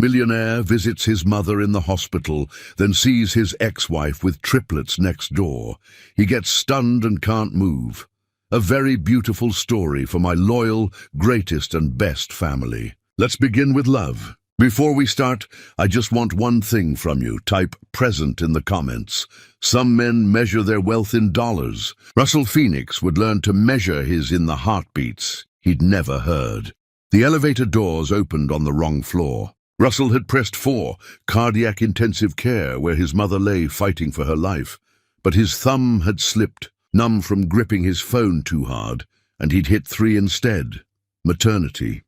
Millionaire visits his mother in the hospital, then sees his ex-wife with triplets next door. He gets stunned and can't move. A very beautiful story for my loyal, greatest and best family. Let's begin with love. Before we start, I just want one thing from you. Type present in the comments. Some men measure their wealth in dollars. Russell Phoenix would learn to measure his in the heartbeats he'd never heard. The elevator doors opened on the wrong floor. Russell had pressed 4, cardiac intensive care, where his mother lay fighting for her life. But his thumb had slipped, numb from gripping his phone too hard, and he'd hit 3 instead. Maternity.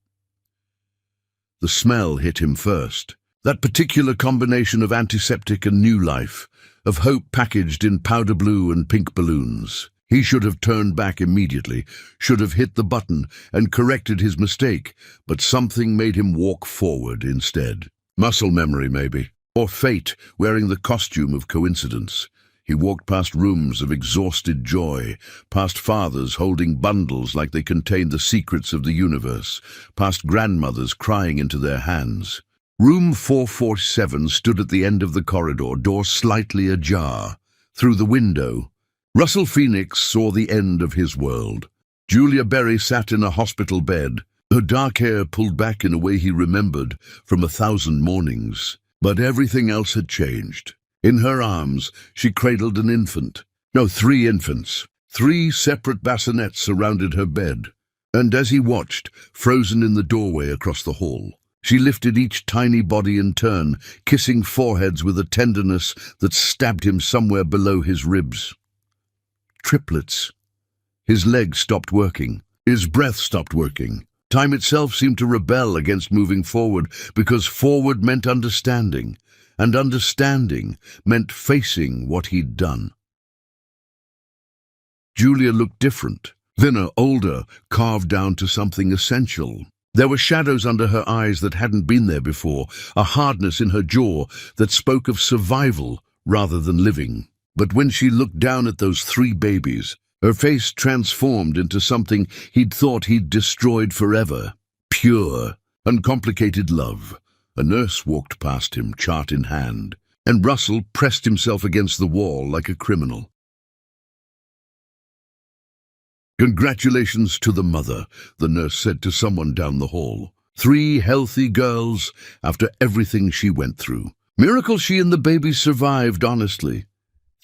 The smell hit him first. That particular combination of antiseptic and new life, of hope packaged in powder blue and pink balloons. He should have turned back immediately, should have hit the button and corrected his mistake, but something made him walk forward instead. Muscle memory, maybe, or fate wearing the costume of coincidence. He walked past rooms of exhausted joy, past fathers holding bundles like they contained the secrets of the universe, past grandmothers crying into their hands. Room 447 stood at the end of the corridor, door slightly ajar. Through the window, Russell Phoenix saw the end of his world. Julia Berry sat in a hospital bed, her dark hair pulled back in a way he remembered from 1,000 mornings. But everything else had changed. In her arms, she cradled an infant. No, 3 infants. 3 separate bassinets surrounded her bed. And as he watched, frozen in the doorway across the hall, she lifted each tiny body in turn, kissing foreheads with a tenderness that stabbed him somewhere below his ribs. Triplets. His legs stopped working. His breath stopped working. Time itself seemed to rebel against moving forward, because forward meant understanding. And understanding meant facing what he'd done. Julia looked different, thinner, older, carved down to something essential. There were shadows under her eyes that hadn't been there before, a hardness in her jaw that spoke of survival rather than living. But when she looked down at those 3 babies, her face transformed into something he'd thought he'd destroyed forever. Pure, uncomplicated love. A nurse walked past him, chart in hand, and Russell pressed himself against the wall like a criminal. "Congratulations to the mother," the nurse said to someone down the hall. 3 healthy girls after everything she went through. Miracle she and the babies survived, honestly.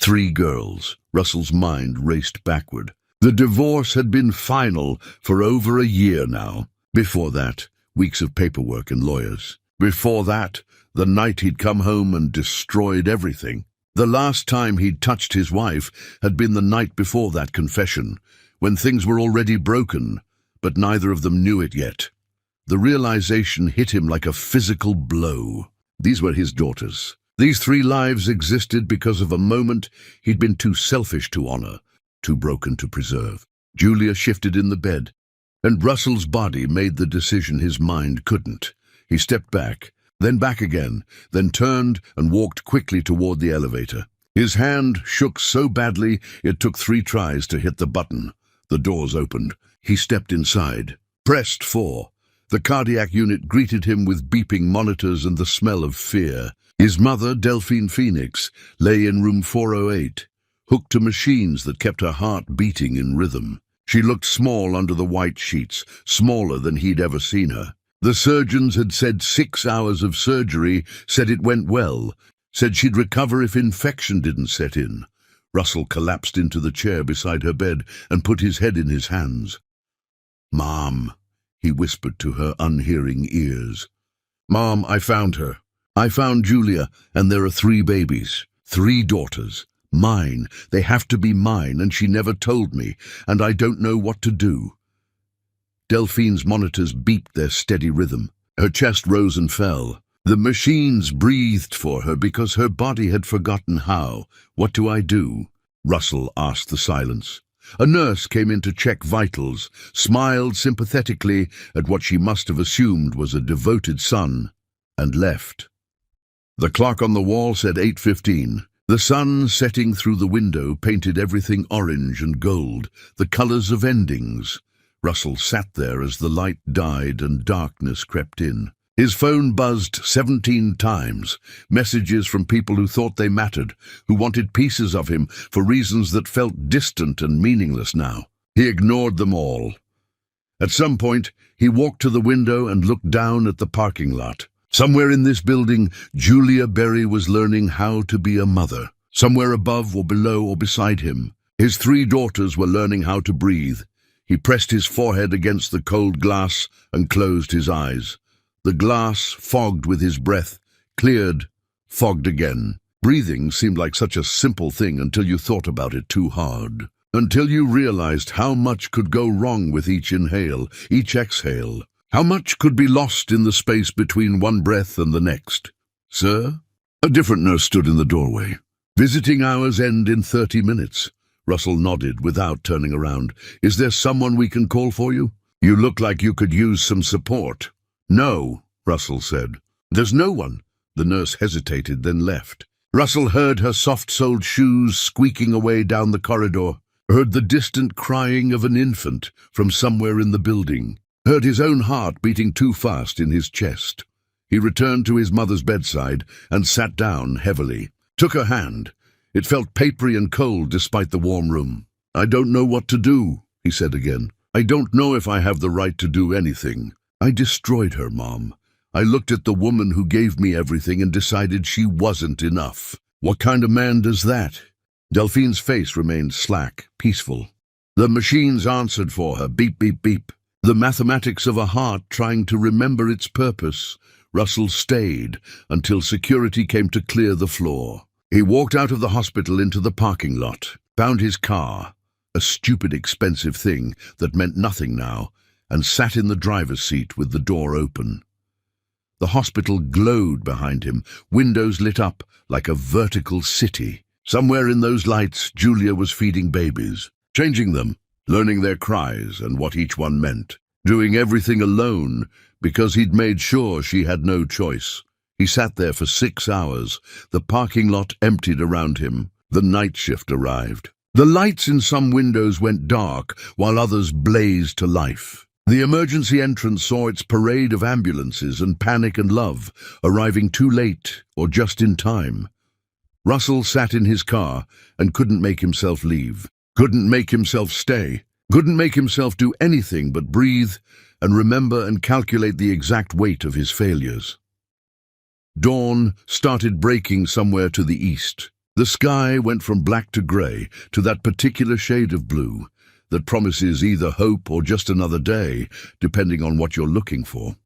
3 girls. Russell's mind raced backward. The divorce had been final for over a year now. Before that, weeks of paperwork and lawyers. Before that, the night he'd come home and destroyed everything. The last time he'd touched his wife had been the night before that confession, when things were already broken, but neither of them knew it yet. The realization hit him like a physical blow. These were his daughters. These 3 lives existed because of a moment he'd been too selfish to honor, too broken to preserve. Julia shifted in the bed, and Russell's body made the decision his mind couldn't. He stepped back, then back again, then turned and walked quickly toward the elevator. His hand shook so badly it took 3 tries to hit the button. The doors opened. He stepped inside. Pressed 4. The cardiac unit greeted him with beeping monitors and the smell of fear. His mother, Delphine Phoenix, lay in room 408, hooked to machines that kept her heart beating in rhythm. She looked small under the white sheets, smaller than he'd ever seen her. The surgeons had said 6 hours of surgery, said it went well, said she'd recover if infection didn't set in. Russell collapsed into the chair beside her bed and put his head in his hands. "Mom," he whispered to her unhearing ears. "Mom, I found her. I found Julia, and there are 3 babies, 3 daughters. Mine. They have to be mine, and she never told me, and I don't know what to do." Delphine's monitors beeped their steady rhythm. Her chest rose and fell. The machines breathed for her because her body had forgotten how. "What do I do?" Russell asked the silence. A nurse came in to check vitals, smiled sympathetically at what she must have assumed was a devoted son, and left. The clock on the wall said 8:15. The sun setting through the window painted everything orange and gold, the colors of endings. Russell sat there as the light died and darkness crept in. His phone buzzed 17 times, messages from people who thought they mattered, who wanted pieces of him for reasons that felt distant and meaningless now. He ignored them all. At some point, he walked to the window and looked down at the parking lot. Somewhere in this building, Julia Berry was learning how to be a mother. Somewhere above or below or beside him, his 3 daughters were learning how to breathe. He pressed his forehead against the cold glass and closed his eyes. The glass, fogged with his breath, cleared, fogged again. Breathing seemed like such a simple thing until you thought about it too hard. Until you realized how much could go wrong with each inhale, each exhale. How much could be lost in the space between one breath and the next. "Sir?" A different nurse stood in the doorway. "Visiting hours end in 30 minutes. Russell nodded without turning around. "Is there someone we can call for you? You look like you could use some support." "No," Russell said. "There's no one." The nurse hesitated, then left. Russell heard her soft-soled shoes squeaking away down the corridor, heard the distant crying of an infant from somewhere in the building, heard his own heart beating too fast in his chest. He returned to his mother's bedside and sat down heavily, took her hand. It felt papery and cold despite the warm room. "I don't know what to do," he said again. "I don't know if I have the right to do anything. I destroyed her, Mom. I looked at the woman who gave me everything and decided she wasn't enough. What kind of man does that?" Delphine's face remained slack, peaceful. The machines answered for her, beep, beep, beep. The mathematics of a heart trying to remember its purpose. Russell stayed until security came to clear the floor. He walked out of the hospital into the parking lot, found his car, a stupid expensive thing that meant nothing now, and sat in the driver's seat with the door open. The hospital glowed behind him, windows lit up like a vertical city. Somewhere in those lights, Julia was feeding babies, changing them, learning their cries and what each one meant, doing everything alone because he'd made sure she had no choice. He sat there for 6 hours. The parking lot emptied around him. The night shift arrived. The lights in some windows went dark while others blazed to life. The emergency entrance saw its parade of ambulances and panic and love, arriving too late or just in time. Russell sat in his car and couldn't make himself leave, couldn't make himself stay, couldn't make himself do anything but breathe and remember and calculate the exact weight of his failures. Dawn started breaking somewhere to the east. The sky went from black to grey to that particular shade of blue that promises either hope or just another day, depending on what you're looking for.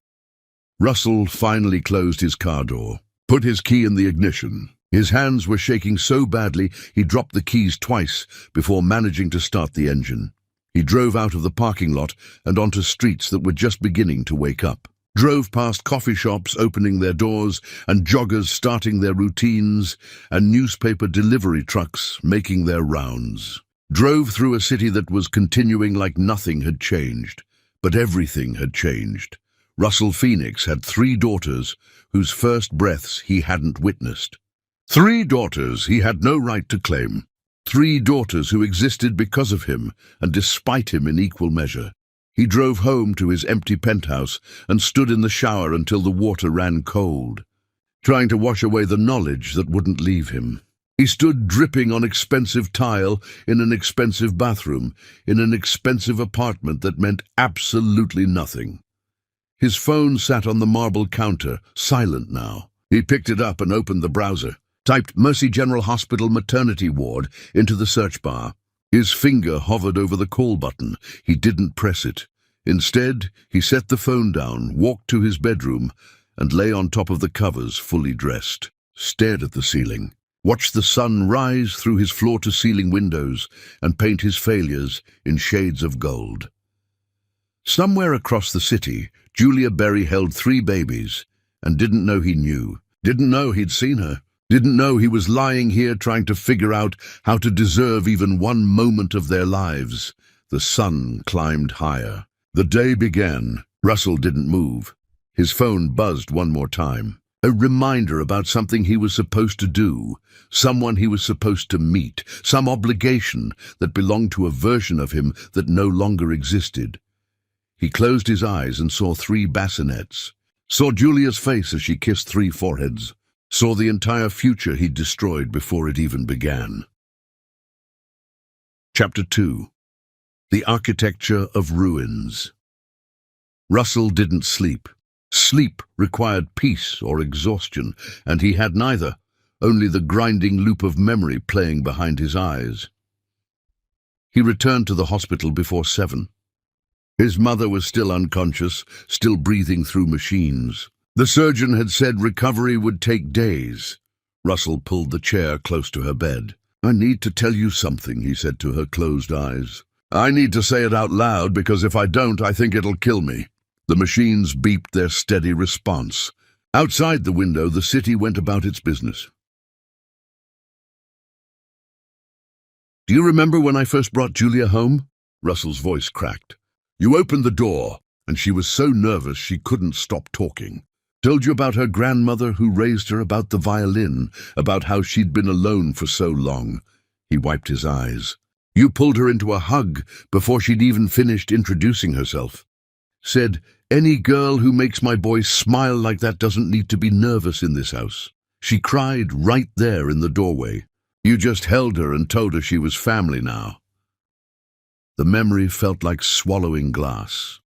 Russell finally closed his car door, put his key in the ignition. His hands were shaking so badly he dropped the keys twice before managing to start the engine. He drove out of the parking lot and onto streets that were just beginning to wake up. Drove past coffee shops opening their doors and joggers starting their routines and newspaper delivery trucks making their rounds. Drove through a city that was continuing like nothing had changed, but everything had changed. Russell Phoenix had 3 daughters whose first breaths he hadn't witnessed. 3 daughters he had no right to claim. 3 daughters who existed because of him and despite him in equal measure. He drove home to his empty penthouse and stood in the shower until the water ran cold, trying to wash away the knowledge that wouldn't leave him. He stood dripping on expensive tile in an expensive bathroom, in an expensive apartment that meant absolutely nothing. His phone sat on the marble counter, silent now. He picked it up and opened the browser, typed Mercy General Hospital Maternity Ward into the search bar. His finger hovered over the call button. He didn't press it. Instead, he set the phone down, walked to his bedroom, and lay on top of the covers, fully dressed. Stared at the ceiling. Watched the sun rise through his floor-to-ceiling windows and paint his failures in shades of gold. Somewhere across the city, Julia Berry held 3 babies and didn't know he knew, didn't know he'd seen her, didn't know he was lying here trying to figure out how to deserve even one moment of their lives. The sun climbed higher. The day began. Russell didn't move. His phone buzzed one more time. A reminder about something he was supposed to do, someone he was supposed to meet, some obligation that belonged to a version of him that no longer existed. He closed his eyes and saw 3 bassinets, saw Julia's face as she kissed 3 foreheads, saw the entire future he'd destroyed before it even began. Chapter 2. The Architecture of Ruins. Russell didn't sleep. Sleep required peace or exhaustion, and he had neither, only the grinding loop of memory playing behind his eyes. He returned to the hospital before 7. His mother was still unconscious, still breathing through machines. The surgeon had said recovery would take days. Russell pulled the chair close to her bed. "I need to tell you something," he said to her closed eyes. "I need to say it out loud because if I don't, I think it'll kill me." The machines beeped their steady response. Outside the window, the city went about its business. "Do you remember when I first brought Julia home?" Russell's voice cracked. "You opened the door, and she was so nervous she couldn't stop talking. Told you about her grandmother who raised her, about the violin, about how she'd been alone for so long." He wiped his eyes. "You pulled her into a hug before she'd even finished introducing herself. Said, 'Any girl who makes my boy smile like that doesn't need to be nervous in this house.' She cried right there in the doorway. You just held her and told her she was family now." The memory felt like swallowing glass.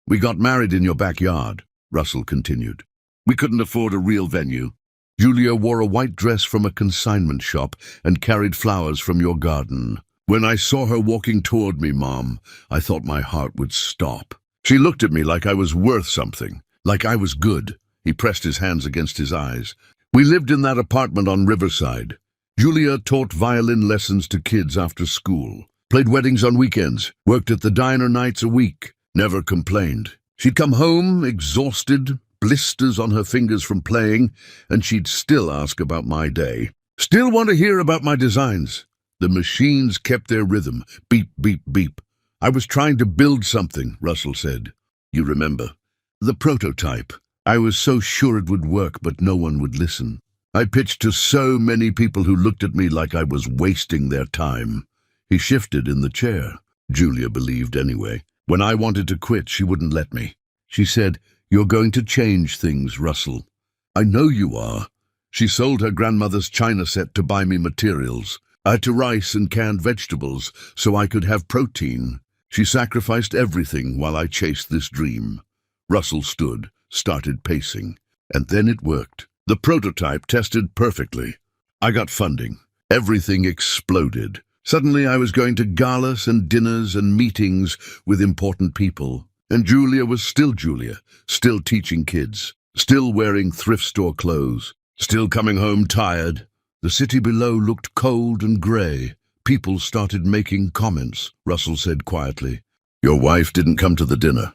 "We got married in your backyard," Russell continued. "We couldn't afford a real venue. Julia wore a white dress from a consignment shop and carried flowers from your garden. When I saw her walking toward me, Mom, I thought my heart would stop. She looked at me like I was worth something, like I was good." He pressed his hands against his eyes. "We lived in that apartment on Riverside. Julia taught violin lessons to kids after school, played weddings on weekends, worked at the diner nights a week, never complained. She'd come home exhausted, blisters on her fingers from playing, and she'd still ask about my day. Still want to hear about my designs." The machines kept their rhythm, beep, beep, beep. "I was trying to build something," Russell said. "You remember? The prototype. I was so sure it would work, but no one would listen. I pitched to so many people who looked at me like I was wasting their time." He shifted in the chair. "Julia believed anyway. When I wanted to quit, she wouldn't let me. She said, 'You're going to change things, Russell.' I know you are." She sold her grandmother's china set to buy me materials. I had to rice and canned vegetables so I could have protein. She sacrificed everything while I chased this dream." Russell stood, started pacing. "And then it worked. The prototype tested perfectly. I got funding. Everything exploded. Suddenly I was going to galas and dinners and meetings with important people. And Julia was still Julia, still teaching kids, still wearing thrift store clothes, still coming home tired. The city below looked cold and grey. People started making comments," Russell said quietly. "Your wife didn't come to the dinner.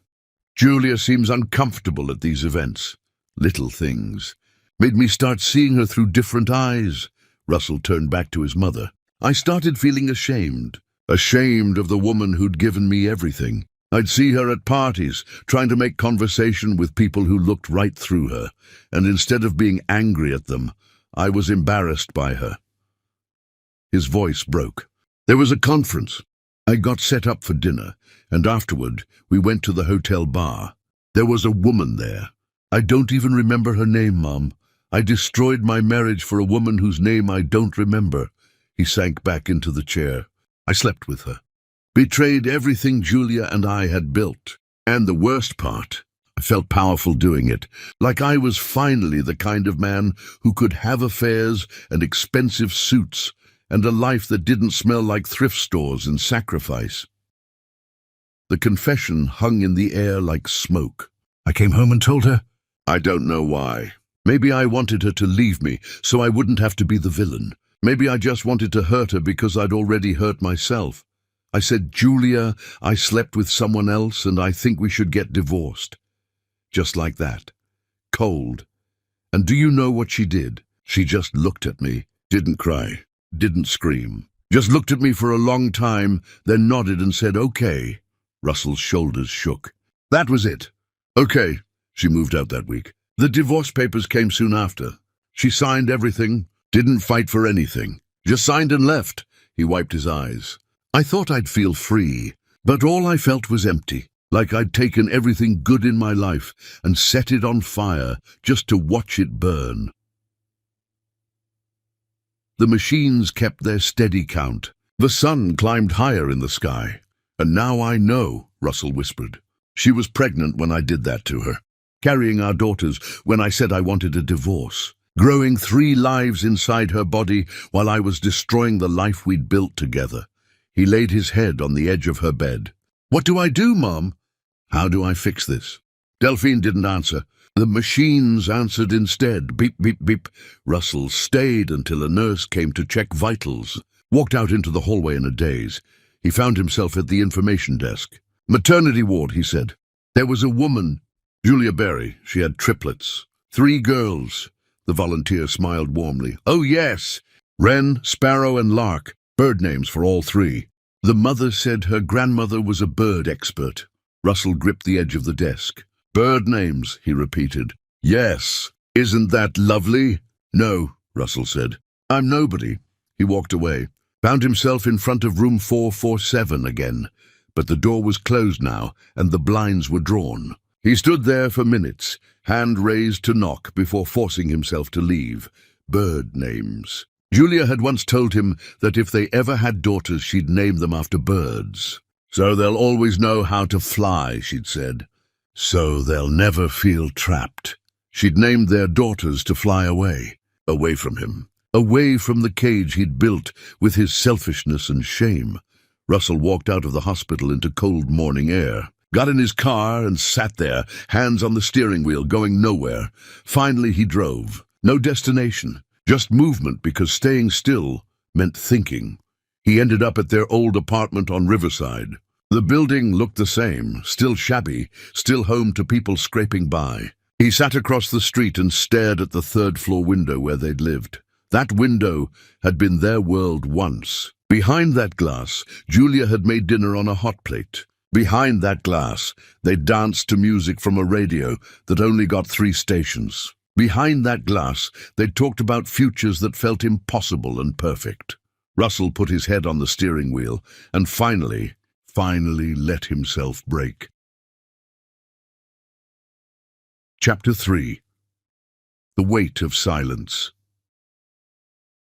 Julia seems uncomfortable at these events." Little things made me start seeing her through different eyes. Russell turned back to his mother. "I started feeling ashamed of the woman who'd given me everything. I'd see her at parties, trying to make conversation with people who looked right through her, and instead of being angry at them, I was embarrassed by her." His voice broke. "There was a conference. I got set up for dinner, and afterward we went to the hotel bar. There was a woman there. I don't even remember her name, Mom. I destroyed my marriage for a woman whose name I don't remember." He sank back into the chair. "I slept with her. Betrayed everything Julia and I had built. And the worst part, I felt powerful doing it, like I was finally the kind of man who could have affairs and expensive suits and a life that didn't smell like thrift stores and sacrifice." The confession hung in the air like smoke. "I came home and told her." "I don't know why. Maybe I wanted her to leave me so I wouldn't have to be the villain. Maybe I just wanted to hurt her because I'd already hurt myself. I said, 'Julia, I slept with someone else and I think we should get divorced.' Just like that. Cold. And do you know what she did? She just looked at me, didn't cry, didn't scream. Just looked at me for a long time, then nodded and said, 'Okay.'" Russell's shoulders shook. "That was it. Okay." She moved out that week. The divorce papers came soon after. She signed everything, didn't fight for anything. Just signed and left. He wiped his eyes. "I thought I'd feel free, but all I felt was empty. like I'd taken everything good in my life and set it on fire just to watch it burn. The machines kept their steady count. The sun climbed higher in the sky. And now I know, Russell whispered. She was pregnant when I did that to her, carrying our daughters when I said I wanted a divorce, growing 3 lives inside her body while I was destroying the life we'd built together. He laid his head on the edge of her bed. What do I do, Mom? How do I fix this? Delphine didn't answer. The machines answered instead. Beep, beep, beep. Russell stayed until a nurse came to check vitals, walked out into the hallway in a daze. He found himself at the information desk. Maternity ward, he said. There was a woman, Julia Berry. She had triplets. 3 girls. The volunteer smiled warmly. Oh, yes. Wren, Sparrow, and Lark. Bird names for all 3. The mother said her grandmother was a bird expert. Russell gripped the edge of the desk. Bird names, he repeated. Yes. Isn't that lovely? No, Russell said. I'm nobody. He walked away, found himself in front of room 447 again. But the door was closed now, and the blinds were drawn. He stood there for minutes, hand raised to knock before forcing himself to leave. Bird names. Julia had once told him that if they ever had daughters, she'd name them after birds. So they'll always know how to fly, she'd said. So they'll never feel trapped. She'd named their daughters to fly away from him, away from the cage he'd built with his selfishness and shame. Russell walked out of the hospital into cold morning air, got in his car and sat there, hands on the steering wheel, going nowhere. Finally he drove. No destination, just movement, because staying still meant thinking. He ended up at their old apartment on Riverside. The building looked the same, still shabby, still home to people scraping by. He sat across the street and stared at the 3rd-floor window where they'd lived. That window had been their world once. Behind that glass, Julia had made dinner on a hot plate. Behind that glass, they danced to music from a radio that only got 3 stations. Behind that glass, they talked about futures that felt impossible and perfect. Russell put his head on the steering wheel and finally let himself break. Chapter 3. The Weight of Silence.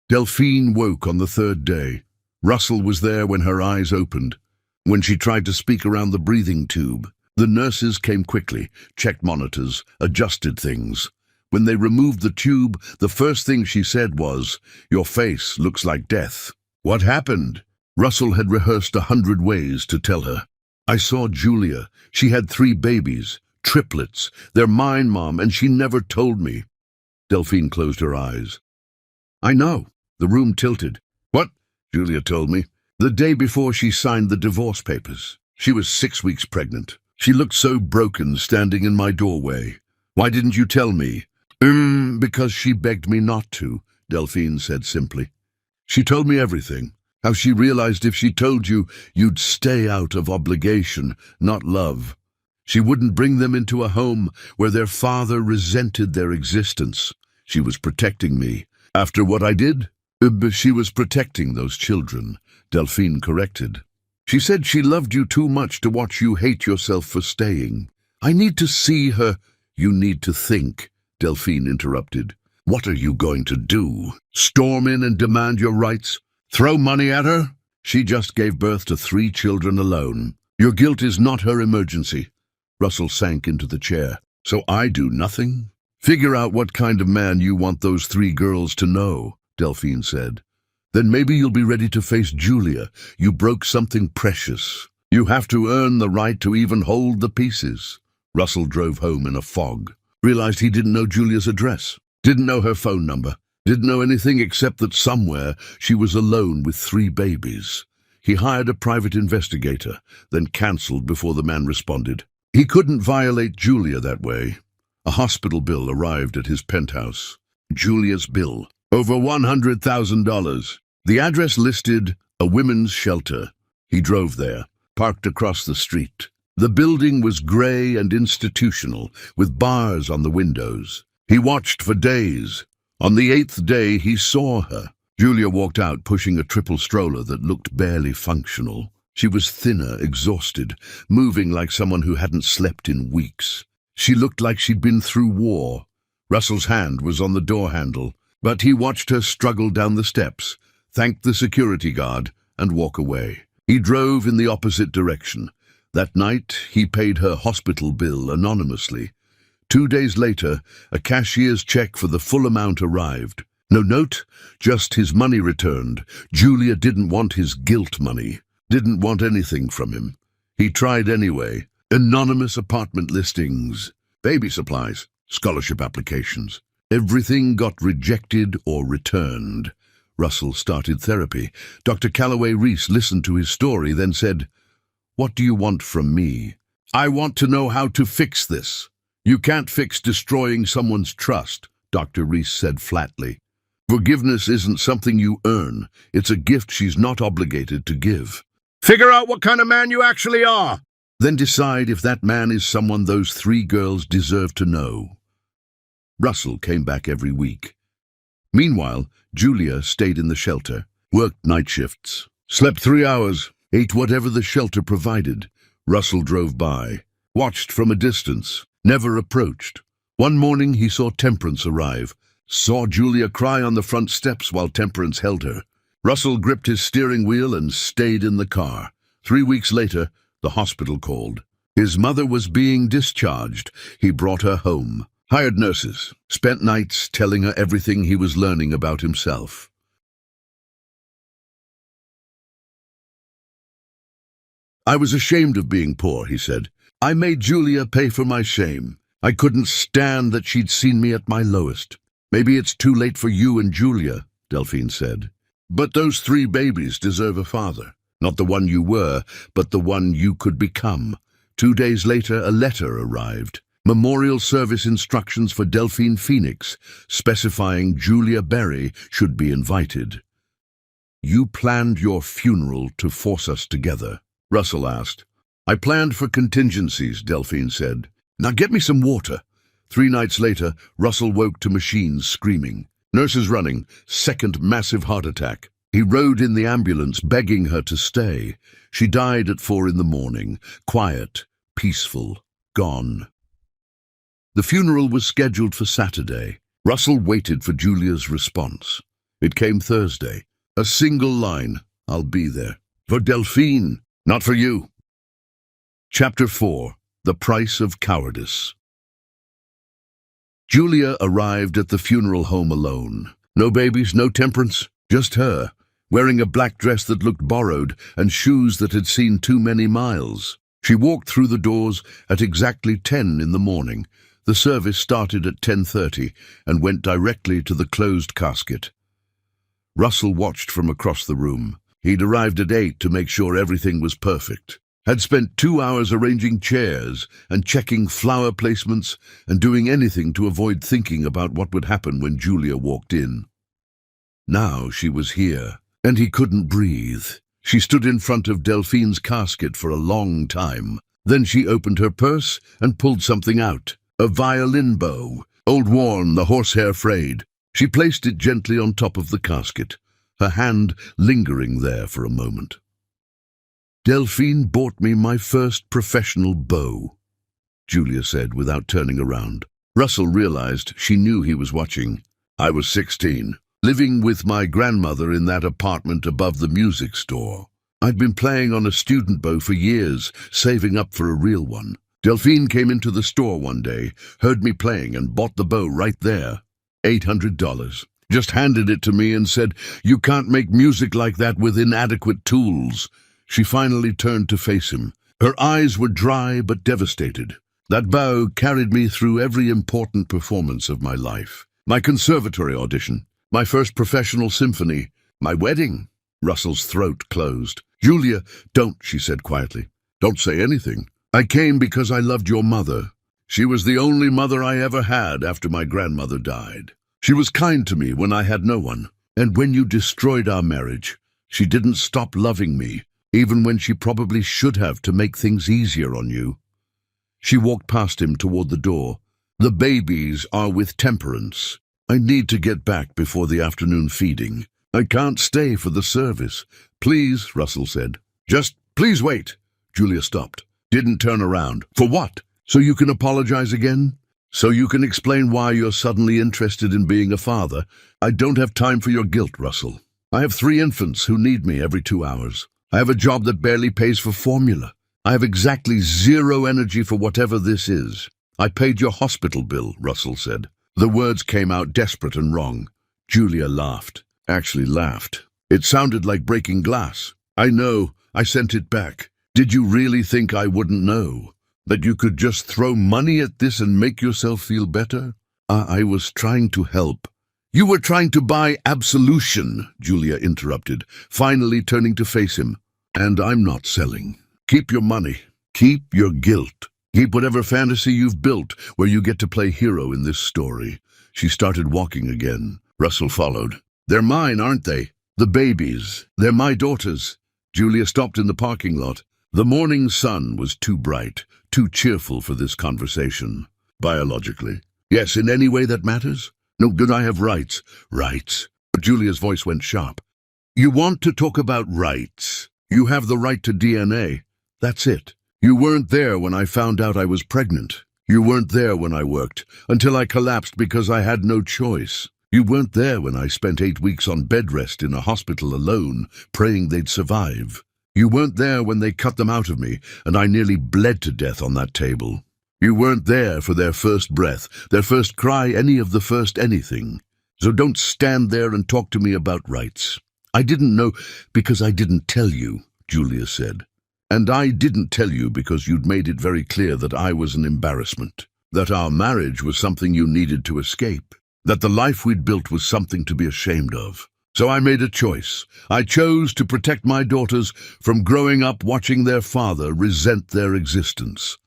Delphine woke on the 3rd day. Russell was there when her eyes opened. When she tried to speak around the breathing tube, the nurses came quickly, checked monitors, adjusted things. When they removed the tube, the first thing she said was, "Your face looks like death." What happened? Russell had rehearsed 100 ways to tell her. I saw Julia. She had 3 babies, triplets. They're mine, Mom, and she never told me. Delphine closed her eyes. I know. The room tilted. What? Julia told me. The day before she signed the divorce papers. She was 6 weeks pregnant. She looked so broken standing in my doorway. Why didn't you tell me? Because she begged me not to, Delphine said simply. She told me everything. How she realized if she told you, you'd stay out of obligation, not love. She wouldn't bring them into a home where their father resented their existence. She was protecting me. After what I did, she was protecting those children, Delphine corrected. She said she loved you too much to watch you hate yourself for staying. I need to see her. You need to think, Delphine interrupted. What are you going to do? Storm in and demand your rights? Throw money at her? She just gave birth to 3 children alone. Your guilt is not her emergency. Russell sank into the chair. So I do nothing? Figure out what kind of man you want those 3 girls to know, Delphine said. Then maybe you'll be ready to face Julia. You broke something precious. You have to earn the right to even hold the pieces. Russell drove home in a fog. Realized he didn't know Julia's address. Didn't know her phone number. Didn't know anything except that somewhere she was alone with 3 babies. He hired a private investigator, then cancelled before the man responded. He couldn't violate Julia that way. A hospital bill arrived at his penthouse. Julia's bill. Over $100,000. The address listed a women's shelter. He drove there, parked across the street. The building was grey and institutional, with bars on the windows. He watched for days. On the 8th day, he saw her. Julia walked out pushing a triple stroller that looked barely functional. She was thinner, exhausted, moving like someone who hadn't slept in weeks. She looked like she'd been through war. Russell's hand was on the door handle, but he watched her struggle down the steps, thank the security guard, and walk away. He drove in the opposite direction. That night, he paid her hospital bill anonymously. 2 days later, a cashier's check for the full amount arrived. No note, just his money returned. Julia didn't want his guilt money, didn't want anything from him. He tried anyway. Anonymous apartment listings, baby supplies, scholarship applications. Everything got rejected or returned. Russell started therapy. Dr. Calloway Reese listened to his story, then said, "What do you want from me?" "I want to know how to fix this." "You can't fix destroying someone's trust," Dr. Reese said flatly. "Forgiveness isn't something you earn. It's a gift she's not obligated to give." "Figure out what kind of man you actually are. Then decide if that man is someone those 3 girls deserve to know." Russell came back every week. Meanwhile, Julia stayed in the shelter, worked night shifts, slept 3 hours, ate whatever the shelter provided. Russell drove by, watched from a distance, never approached. One morning he saw Temperance arrive, saw Julia cry on the front steps while Temperance held her. Russell gripped his steering wheel and stayed in the car. 3 weeks later, the hospital called. His mother was being discharged. He brought her home, hired nurses, spent nights telling her everything he was learning about himself. "I was ashamed of being poor," he said. "I made Julia pay for my shame. I couldn't stand that she'd seen me at my lowest." "Maybe it's too late for you and Julia," Delphine said. "But those 3 babies deserve a father. Not the one you were, but the one you could become." 2 days later, a letter arrived. Memorial service instructions for Delphine Phoenix, specifying Julia Berry should be invited. "You planned your funeral to force us together?" Russell asked. "I planned for contingencies," Delphine said. "Now get me some water." 3 nights later, Russell woke to machines screaming. Nurses running, second massive heart attack. He rode in the ambulance, begging her to stay. She died at 4 in the morning, quiet, peaceful, gone. The funeral was scheduled for Saturday. Russell waited for Julia's response. It came Thursday. A single line, "I'll be there." "For Delphine, not for you." Chapter 4. The Price of Cowardice. Julia arrived at the funeral home alone. No babies, no Temperance, just her, wearing a black dress that looked borrowed and shoes that had seen too many miles. She walked through the doors at exactly 10 in the morning. The service started at 10:30 and went directly to the closed casket. Russell watched from across the room. He'd arrived at 8 to make sure everything was perfect. Had spent 2 hours arranging chairs and checking flower placements and doing anything to avoid thinking about what would happen when Julia walked in. Now she was here, and he couldn't breathe. She stood in front of Delphine's casket for a long time. Then she opened her purse and pulled something out. A violin bow, old worn, the horsehair frayed. She placed it gently on top of the casket, her hand lingering there for a moment. "Delphine bought me my first professional bow," Julia said without turning around. Russell realized she knew he was watching. "I was 16, living with my grandmother in that apartment above the music store. I'd been playing on a student bow for years, saving up for a real one. Delphine came into the store one day, heard me playing, and bought the bow right there. $800. Just handed it to me and said, 'You can't make music like that with inadequate tools.'" She finally turned to face him. Her eyes were dry but devastated. "That bow carried me through every important performance of my life. My conservatory audition, my first professional symphony, my wedding." Russell's throat closed. "Julia, don't," she said quietly. "Don't say anything. I came because I loved your mother. She was the only mother I ever had after my grandmother died. She was kind to me when I had no one. And when you destroyed our marriage, she didn't stop loving me, even when she probably should have to make things easier on you." She walked past him toward the door. "The babies are with Temperance. I need to get back before the afternoon feeding. I can't stay for the service." "Please," Russell said. "Just Please wait. Julia stopped. Didn't turn around. For what? So you can apologize again? So you can explain why you're suddenly interested in being a father? I don't have time for your guilt, Russell. I have 3 infants who need me every 2 hours. I have a job that barely pays for formula. I have exactly 0 energy for whatever this is. I paid your hospital bill, Russell said. The words came out desperate and wrong. Julia laughed. Actually laughed. It sounded like breaking glass. I know. I sent it back. Did you really think I wouldn't know? That you could just throw money at this and make yourself feel better? I was trying to help. You were trying to buy absolution, Julia interrupted, finally turning to face him. And I'm not selling. Keep your money. Keep your guilt. Keep whatever fantasy you've built where you get to play hero in this story. She started walking again. Russell followed. They're mine, aren't they? The babies. They're my daughters. Julia stopped in the parking lot. The morning sun was too bright, too cheerful for this conversation. Biologically. Yes, in any way that matters? No good, I have rights. Rights. Julia's voice went sharp. You want to talk about rights. You have the right to DNA. That's it. You weren't there when I found out I was pregnant. You weren't there when I worked, until I collapsed because I had no choice. You weren't there when I spent 8 weeks on bed rest in a hospital alone, praying they'd survive. You weren't there when they cut them out of me, and I nearly bled to death on that table. You weren't there for their first breath, their first cry, any of the first anything. So don't stand there and talk to me about rights. I didn't know because I didn't tell you, Julia said. And I didn't tell you because you'd made it very clear that I was an embarrassment, that our marriage was something you needed to escape, that the life we'd built was something to be ashamed of. So I made a choice. I chose to protect my daughters from growing up watching their father resent their existence.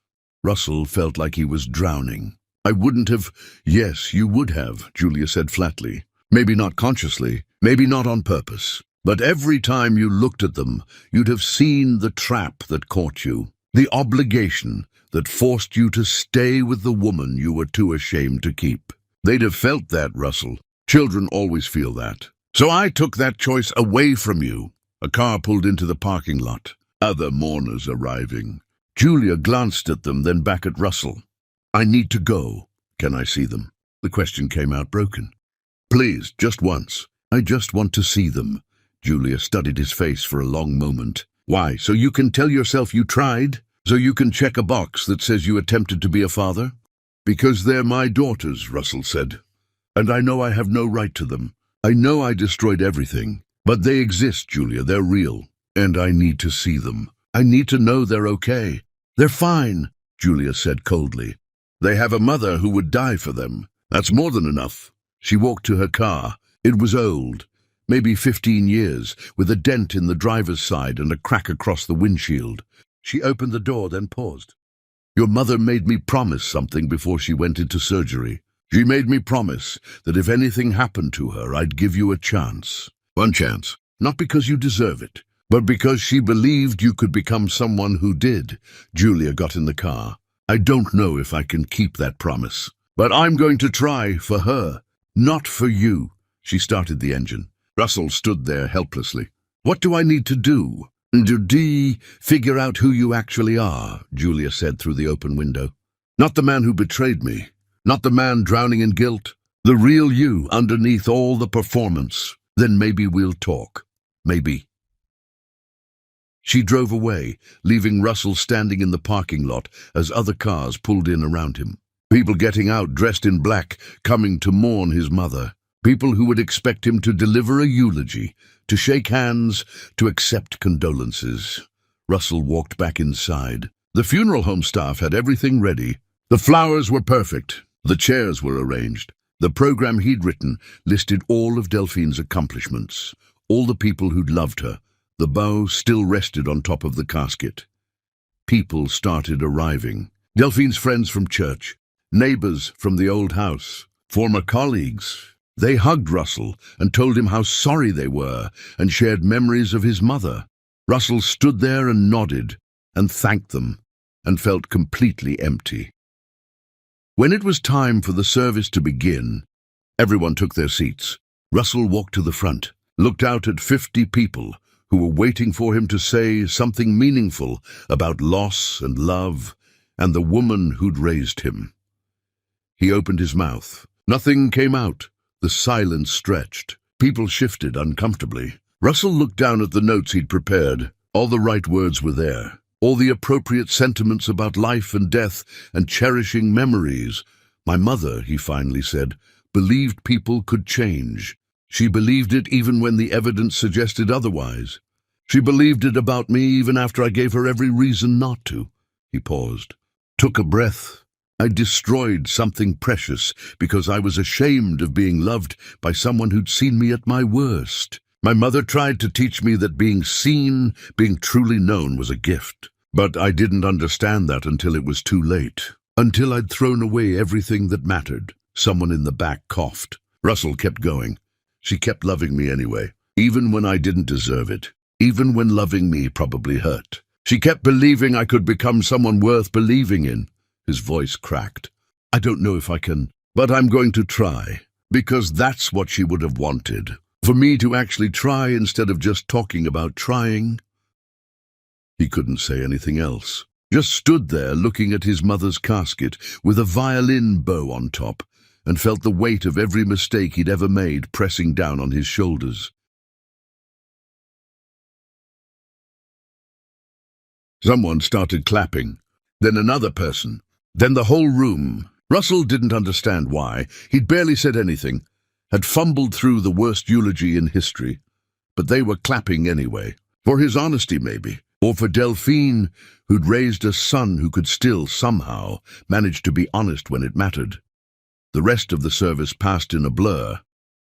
Russell felt like he was drowning. I wouldn't have. Yes, you would have, Julia said flatly. Maybe not consciously, maybe not on purpose. But every time you looked at them, you'd have seen the trap that caught you, the obligation that forced you to stay with the woman you were too ashamed to keep. They'd have felt that, Russell. Children always feel that. So I took that choice away from you. A car pulled into the parking lot. Other mourners arriving. Julia glanced at them, then back at Russell. I need to go. Can I see them? The question came out broken. Please, just once. I just want to see them. Julia studied his face for a long moment. Why, so you can tell yourself you tried? So you can check a box that says you attempted to be a father? Because they're my daughters, Russell said. And I know I have no right to them. I know I destroyed everything. But they exist, Julia. They're real. And I need to see them. I need to know they're okay. They're fine, Julia said coldly. They have a mother who would die for them. That's more than enough. She walked to her car. It was old. Maybe 15 years, with a dent in the driver's side and a crack across the windshield. She opened the door, then paused. Your mother made me promise something before she went into surgery. She made me promise that if anything happened to her, I'd give you a chance. One chance. Not because you deserve it, but because she believed you could become someone who did. Julia got in the car. I don't know if I can keep that promise, but I'm going to try for her, not for you. She started the engine. Russell stood there helplessly. What do I need to do? Figure out who you actually are, Julia said through the open window. Not the man who betrayed me. Not the man drowning in guilt. The real you underneath all the performance. Then maybe we'll talk. Maybe. She drove away, leaving Russell standing in the parking lot as other cars pulled in around him. People getting out dressed in black, coming to mourn his mother. People who would expect him to deliver a eulogy, to shake hands, to accept condolences. Russell walked back inside. The funeral home staff had everything ready. The flowers were perfect. The chairs were arranged. The program he'd written listed all of Delphine's accomplishments, all the people who'd loved her. The bow still rested on top of the casket. People started arriving. Delphine's friends from church, neighbors from the old house, former colleagues. They hugged Russell and told him how sorry they were and shared memories of his mother. Russell stood there and nodded and thanked them and felt completely empty. When it was time for the service to begin, everyone took their seats. Russell walked to the front, looked out at 50 people who were waiting for him to say something meaningful about loss and love and the woman who'd raised him. He opened his mouth. Nothing came out. The silence stretched. People shifted uncomfortably. Russell looked down at the notes he'd prepared. All the right words were there. All the appropriate sentiments about life and death and cherishing memories. My mother, he finally said, believed people could change. She believed it even when the evidence suggested otherwise. She believed it about me even after I gave her every reason not to. He paused, took a breath. I destroyed something precious because I was ashamed of being loved by someone who'd seen me at my worst. My mother tried to teach me that being seen, being truly known was a gift. But I didn't understand that until it was too late. Until I'd thrown away everything that mattered. Someone in the back coughed. Russell kept going. She kept loving me anyway, even when I didn't deserve it. Even when loving me probably hurt. She kept believing I could become someone worth believing in. His voice cracked. I don't know if I can, but I'm going to try. Because that's what she would have wanted. For me to actually try instead of just talking about trying. He couldn't say anything else. Just stood there looking at his mother's casket with a violin bow on top and felt the weight of every mistake he'd ever made pressing down on his shoulders. Someone started clapping, then another person, then the whole room. Russell didn't understand why. He'd barely said anything, had fumbled through the worst eulogy in history, but they were clapping anyway. For his honesty, maybe, or for Delphine, who'd raised a son who could still, somehow, manage to be honest when it mattered. The rest of the service passed in a blur.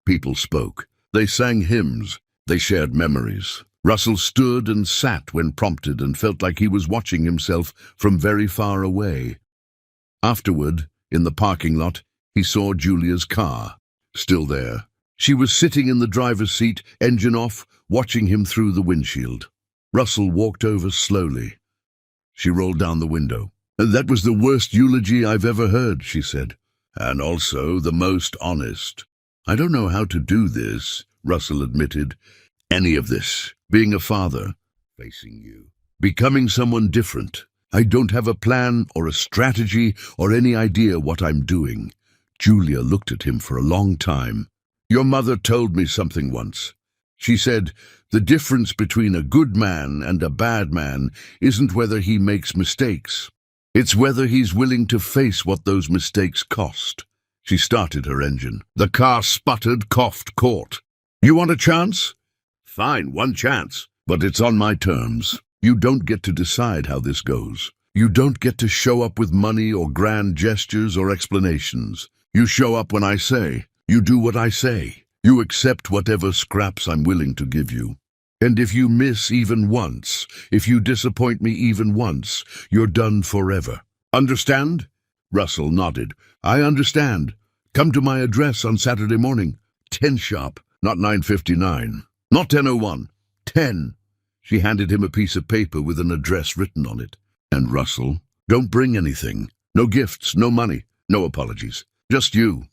People spoke. They sang hymns. They shared memories. Russell stood and sat when prompted and felt like he was watching himself from very far away. Afterward, in the parking lot, he saw Julia's car, still there. She was sitting in the driver's seat, engine off, watching him through the windshield. Russell walked over slowly. She rolled down the window. That was the worst eulogy I've ever heard, she said. And also the most honest. I don't know how to do this, Russell admitted. Any of this. Being a father. Facing you. Becoming someone different. I don't have a plan or a strategy or any idea what I'm doing. Julia looked at him for a long time. Your mother told me something once. She said, the difference between a good man and a bad man isn't whether he makes mistakes. It's whether he's willing to face what those mistakes cost. She started her engine. The car sputtered, coughed, caught. You want a chance? Fine, one chance. But it's on my terms. You don't get to decide how this goes. You don't get to show up with money or grand gestures or explanations. You show up when I say. You do what I say. You accept whatever scraps I'm willing to give you. And if you miss even once, if you disappoint me even once, you're done forever. Understand? Russell nodded. I understand. Come to my address on Saturday morning. 10 sharp, not 9:59. Not 10:01. 10. She handed him a piece of paper with an address written on it. And Russell, don't bring anything. No gifts, no money, no apologies. Just you.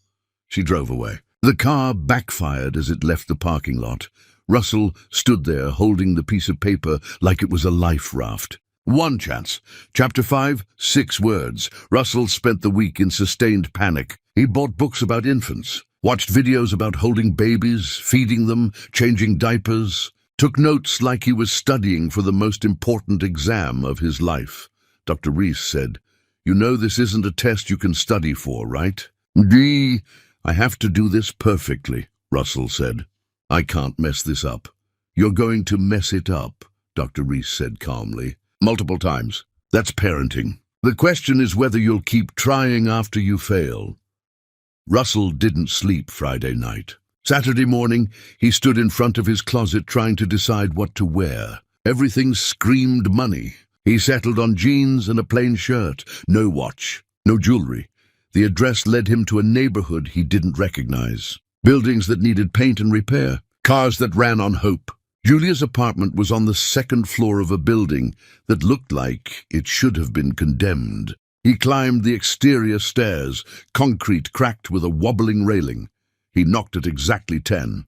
She drove away. The car backfired as it left the parking lot. Russell stood there holding the piece of paper like it was a life raft. One chance. Chapter 5, 6 words. Russell spent the week in sustained panic. He bought books about infants, watched videos about holding babies, feeding them, changing diapers, took notes like he was studying for the most important exam of his life. Dr. Reese said, You know this isn't a test you can study for, right? I have to do this perfectly, Russell said. I can't mess this up. You're going to mess it up, Dr. Reese said calmly. Multiple times. That's parenting. The question is whether you'll keep trying after you fail. Russell didn't sleep Friday night. Saturday morning, he stood in front of his closet trying to decide what to wear. Everything screamed money. He settled on jeans and a plain shirt. No watch, no jewelry. The address led him to a neighborhood he didn't recognize. Buildings that needed paint and repair. Cars that ran on hope. Julia's apartment was on the second floor of a building that looked like it should have been condemned. He climbed the exterior stairs, concrete cracked with a wobbling railing. He knocked at exactly 10.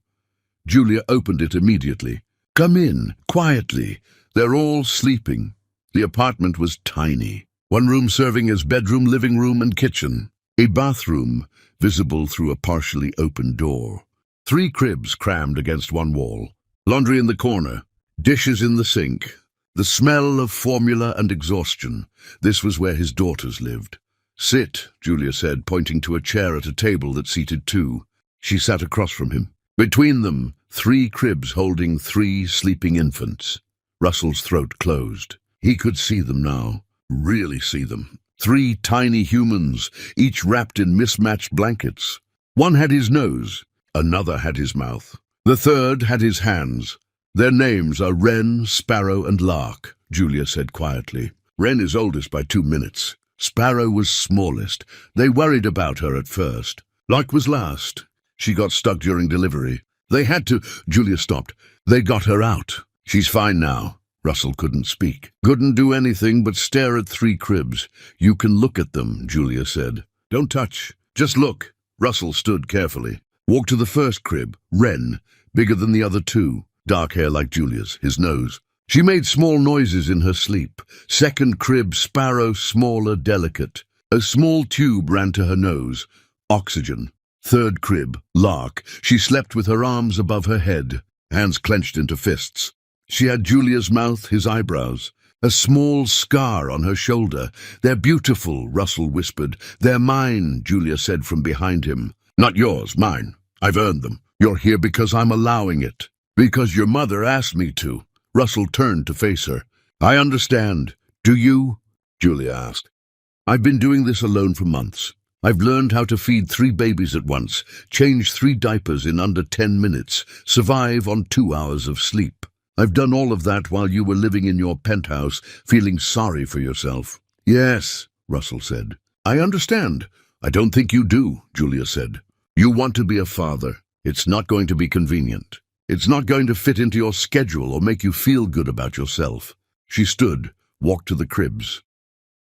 Julia opened it immediately. Come in, quietly. They're all sleeping. The apartment was tiny. One room serving as bedroom, living room, and kitchen. A bathroom, visible through a partially open door. 3 cribs crammed against one wall. Laundry in the corner. Dishes in the sink. The smell of formula and exhaustion. This was where his daughters lived. Sit, Julia said, pointing to a chair at a table that seated 2. She sat across from him. Between them, 3 cribs holding 3 sleeping infants. Russell's throat closed. He could see them now. Really see them. 3 tiny humans, each wrapped in mismatched blankets. One had his nose. Another had his mouth. The third had his hands. Their names are Wren, Sparrow, and Lark, Julia said quietly. Wren is oldest by 2 minutes. Sparrow was smallest. They worried about her at first. Lark was last. She got stuck during delivery. They had to— Julia stopped. They got her out. She's fine now. Russell couldn't speak. Couldn't do anything but stare at 3 cribs. You can look at them, Julia said. Don't touch. Just look. Russell stood carefully. Walked to the first crib, Wren, bigger than the other 2. Dark hair like Julia's, his nose. She made small noises in her sleep. Second crib, Sparrow, smaller, delicate. A small tube ran to her nose. Oxygen. Third crib, Lark. She slept with her arms above her head, hands clenched into fists. She had Julia's mouth, his eyebrows. A small scar on her shoulder. They're beautiful, Russell whispered. They're mine, Julia said from behind him. Not yours, mine. I've earned them. You're here because I'm allowing it. Because your mother asked me to. Russell turned to face her. I understand. Do you? Julia asked. I've been doing this alone for months. I've learned how to feed 3 babies at once, change 3 diapers in under 10 minutes, survive on 2 hours of sleep. I've done all of that while you were living in your penthouse, feeling sorry for yourself. Yes, Russell said. I understand. I don't think you do, Julia said. You want to be a father. It's not going to be convenient. It's not going to fit into your schedule or make you feel good about yourself. She stood, walked to the cribs.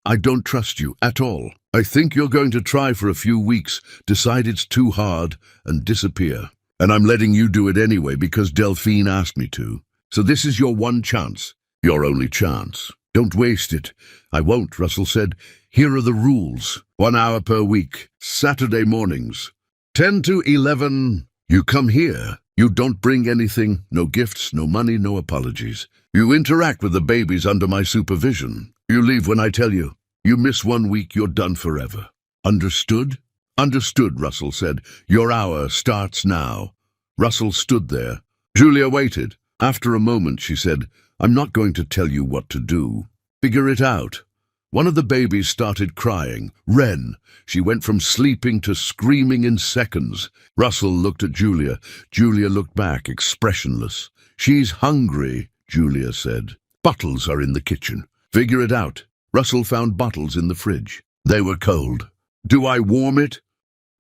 I don't trust you at all. I think you're going to try for a few weeks, decide it's too hard, and disappear. And I'm letting you do it anyway because Delphine asked me to. So this is your one chance. Your only chance. Don't waste it. I won't, Russell said. Here are the rules. 1 hour per week. Saturday mornings. 10 to 11. You come here. You don't bring anything. No gifts, no money, no apologies. You interact with the babies under my supervision. You leave when I tell you. You miss 1 week, you're done forever. Understood? Understood, Russell said. Your hour starts now. Russell stood there. Julia waited. After a moment, she said, I'm not going to tell you what to do. Figure it out. One of the babies started crying. Wren. She went from sleeping to screaming in seconds. Russell looked at Julia. Julia looked back, expressionless. She's hungry, Julia said. Bottles are in the kitchen. Figure it out. Russell found bottles in the fridge. They were cold. Do I warm it?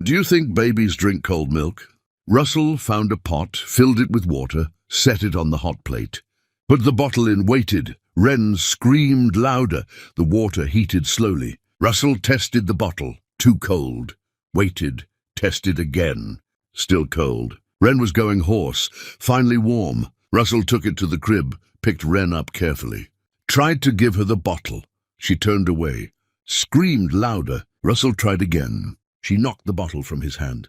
Do you think babies drink cold milk? Russell found a pot, filled it with water, set it on the hot plate. Put the bottle in, waited. Wren screamed louder. The water heated slowly. Russell tested the bottle. Too cold. Waited. Tested again. Still cold. Wren was going hoarse. Finally warm. Russell took it to the crib, picked Wren up carefully. Tried to give her the bottle. She turned away. Screamed louder. Russell tried again. She knocked the bottle from his hand.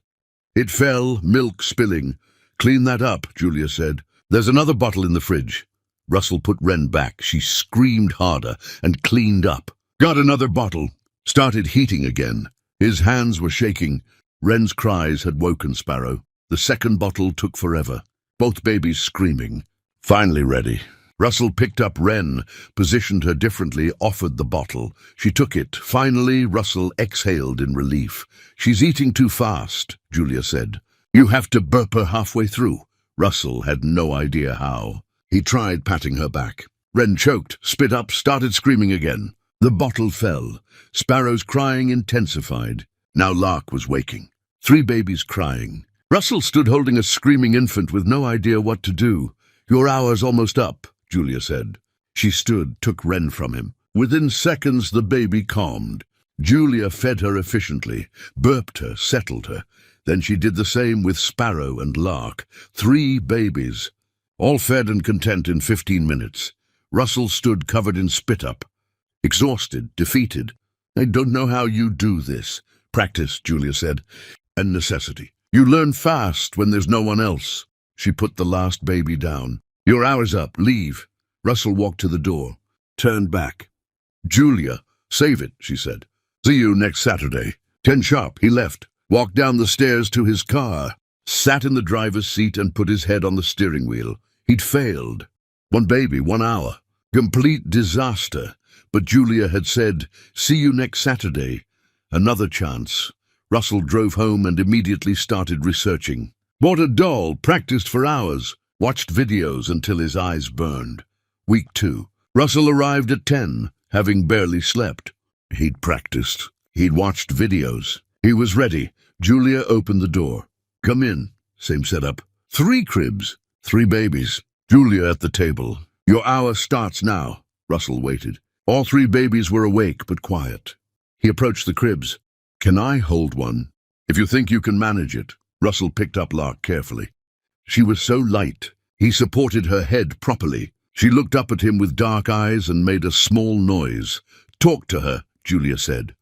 It fell, milk spilling. Clean that up, Julia said. There's another bottle in the fridge. Russell put Wren back. She screamed harder and cleaned up. Got another bottle. Started heating again. His hands were shaking. Wren's cries had woken Sparrow. The second bottle took forever. Both babies screaming. Finally ready. Russell picked up Wren, positioned her differently, offered the bottle. She took it. Finally, Russell exhaled in relief. She's eating too fast, Julia said. You have to burp her halfway through. Russell had no idea how. He tried patting her back. Wren choked, spit up, started screaming again. The bottle fell. Sparrow's crying intensified. Now Lark was waking. 3 babies crying. Russell stood holding a screaming infant with no idea what to do. Your hour's almost up, Julia said. She stood, took Wren from him. Within seconds, the baby calmed. Julia fed her efficiently, burped her, settled her. Then she did the same with Sparrow and Lark. 3 babies. All fed and content in 15 minutes. Russell stood covered in spit-up, exhausted, defeated. "I don't know how you do this." "Practice," Julia said, "and necessity. You learn fast when there's no one else." She put the last baby down. "Your hour's up. Leave." Russell walked to the door, turned back. "Julia, save it," she said. "See you next Saturday. 10 sharp." He left, walked down the stairs to his car, sat in the driver's seat and put his head on the steering wheel. He'd failed. 1 baby, 1 hour. Complete disaster. But Julia had said, "See you next Saturday." Another chance. Russell drove home and immediately started researching. Bought a doll, practiced for hours, watched videos until his eyes burned. Week 2. Russell arrived at 10, having barely slept. He'd practiced. He'd watched videos. He was ready. Julia opened the door. "Come in." Same setup. 3 cribs, 3 babies. Julia at the table. "Your hour starts now." Russell waited. All 3 babies were awake but quiet. He approached the cribs. "Can I hold one?" "If you think you can manage it." Russell picked up Lark carefully. She was so light. He supported her head properly. She looked up at him with dark eyes and made a small noise. "Talk to her," Julia said.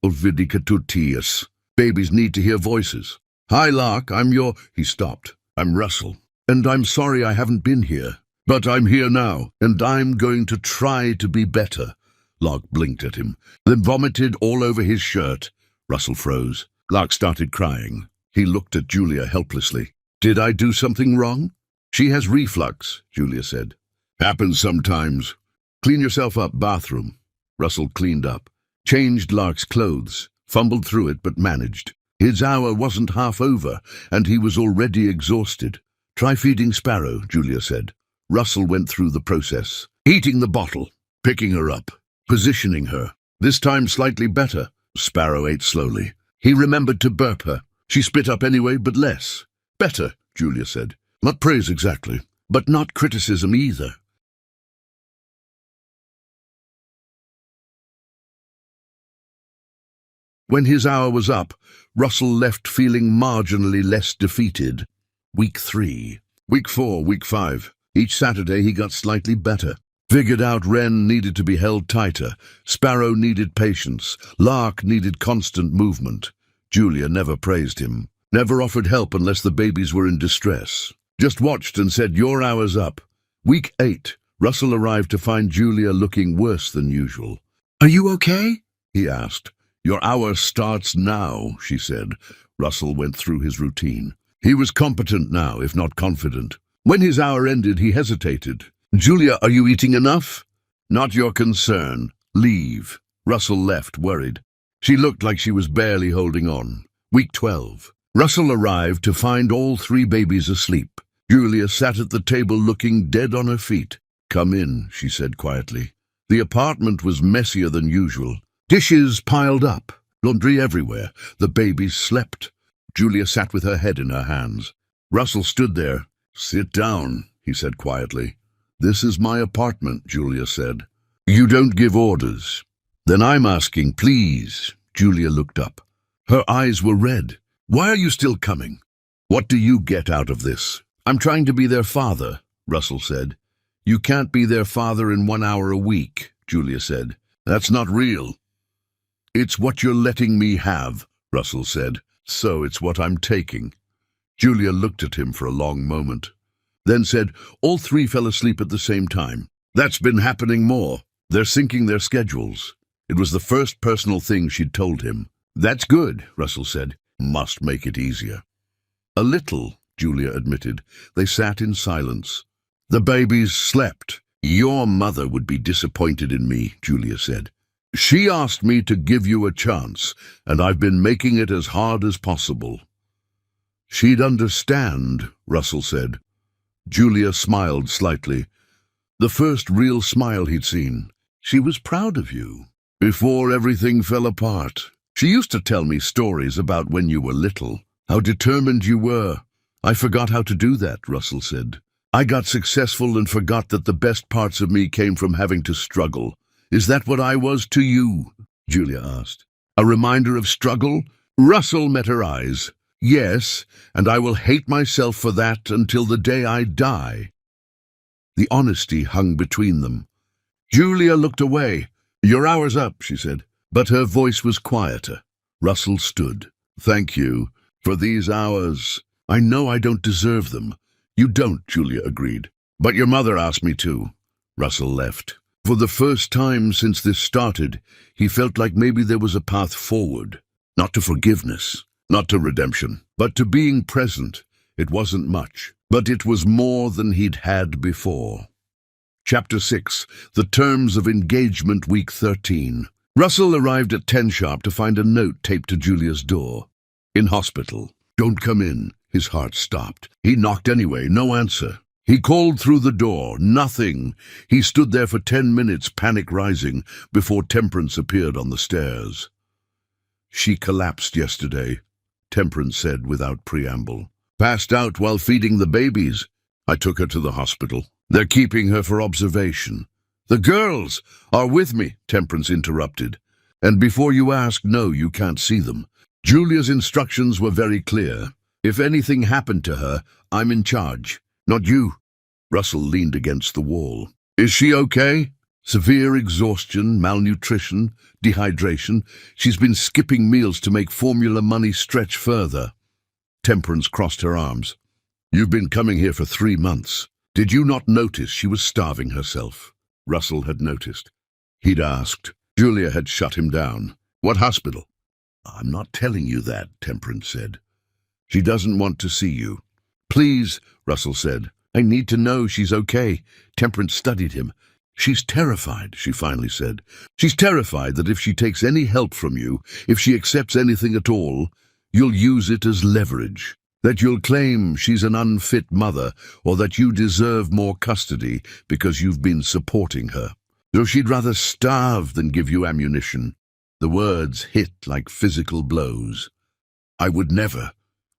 "Olvidicatutius. Babies need to hear voices." "Hi, Lark, I'm your—" He stopped. "I'm Russell. And I'm sorry I haven't been here. But I'm here now, and I'm going to try to be better." Lark blinked at him, then vomited all over his shirt. Russell froze. Lark started crying. He looked at Julia helplessly. "Did I do something wrong?" "She has reflux," Julia said. "Happens sometimes. Clean yourself up, bathroom." Russell cleaned up, changed Lark's clothes, fumbled through it but managed. His hour wasn't half over, and he was already exhausted. "Try feeding Sparrow," Julia said. Russell went through the process, heating the bottle, picking her up, positioning her. This time slightly better. Sparrow ate slowly. He remembered to burp her. She spit up anyway, but less. "Better," Julia said. "Not praise exactly, but not criticism either." When his hour was up, Russell left feeling marginally less defeated. Week 3. Week 4, week 5. Each Saturday he got slightly better. Figured out Wren needed to be held tighter. Sparrow needed patience. Lark needed constant movement. Julia never praised him. Never offered help unless the babies were in distress. Just watched and said, "Your hour's up." Week 8. Russell arrived to find Julia looking worse than usual. "Are you okay?" he asked. "Your hour starts now," she said. Russell went through his routine. He was competent now, if not confident. When his hour ended, he hesitated. "Julia, are you eating enough?" "Not your concern. Leave." Russell left, worried. She looked like she was barely holding on. Week 12. Russell arrived to find all 3 babies asleep. Julia sat at the table looking dead on her feet. "Come in," she said quietly. The apartment was messier than usual. Dishes piled up, laundry everywhere. The babies slept. Julia sat with her head in her hands. Russell stood there. "Sit down," he said quietly. "This is my apartment," Julia said. "You don't give orders." "Then I'm asking, please." Julia looked up. Her eyes were red. "Why are you still coming? What do you get out of this?" "I'm trying to be their father," Russell said. "You can't be their father in 1 hour a week," Julia said. "That's not real." "It's what you're letting me have," Russell said. "So it's what I'm taking." Julia looked at him for a long moment, then said, "All 3 fell asleep at the same time." "That's been happening more. They're syncing their schedules." It was the first personal thing she'd told him. "That's good," Russell said. "Must make it easier." "A little," Julia admitted. They sat in silence. The babies slept. "Your mother would be disappointed in me," Julia said. "She asked me to give you a chance, and I've been making it as hard as possible." "She'd understand," Russell said. Julia smiled slightly. The first real smile he'd seen. "She was proud of you. Before everything fell apart. She used to tell me stories about when you were little, how determined you were." "I forgot how to do that," Russell said. "I got successful and forgot that the best parts of me came from having to struggle." "Is that what I was to you?" Julia asked. "A reminder of struggle?" Russell met her eyes. Yes, and I will hate myself for that until the day I die. The honesty hung between them. Julia looked away. Your hour's up, she said, but her voice was quieter. Russell stood. Thank you for these hours. I know I don't deserve them. You don't, Julia agreed. But your mother asked me to. Russell left. For the first time since this started, he felt like maybe there was a path forward. Not to forgiveness, not to redemption, but to being present. It wasn't much, but it was more than he'd had before. Chapter 6. The Terms of Engagement, Week 13. Russell arrived at 10 sharp to find a note taped to Julia's door. In hospital. Don't come in. His heart stopped. He knocked anyway, no answer. He called through the door, nothing. He stood there for 10 minutes, panic rising, before Temperance appeared on the stairs. She collapsed yesterday, Temperance said without preamble. Passed out while feeding the babies. I took her to the hospital. They're keeping her for observation. The girls are with me, Temperance interrupted. And before you ask, no, you can't see them. Julia's instructions were very clear. If anything happened to her, I'm in charge. Not you. Russell leaned against the wall. Is she okay? Severe exhaustion, malnutrition, dehydration. She's been skipping meals to make formula money stretch further. Temperance crossed her arms. You've been coming here for 3 months. Did you not notice she was starving herself? Russell had noticed. He'd asked. Julia had shut him down. What hospital? I'm not telling you that, Temperance said. She doesn't want to see you. Please, Russell said. I need to know she's okay. Temperance studied him. She's terrified, she finally said. She's terrified that if she takes any help from you, if she accepts anything at all, you'll use it as leverage. That you'll claim she's an unfit mother, or that you deserve more custody because you've been supporting her. So she'd rather starve than give you ammunition. The words hit like physical blows. I would never,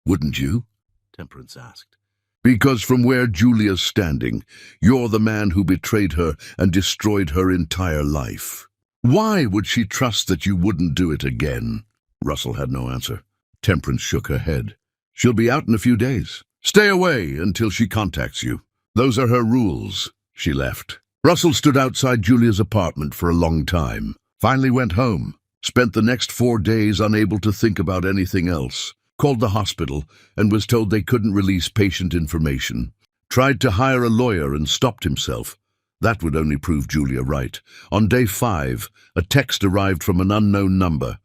wouldn't you? Temperance asked. Because from where Julia's standing, you're the man who betrayed her and destroyed her entire life. Why would she trust that you wouldn't do it again? Russell had no answer. Temperance shook her head. She'll be out in a few days. Stay away until she contacts you. Those are her rules. She left. Russell stood outside Julia's apartment for a long time. Finally went home. Spent the next 4 days unable to think about anything else. Called the hospital and was told they couldn't release patient information. Tried to hire a lawyer and stopped himself. That would only prove Julia right. On day 5, a text arrived from an unknown number.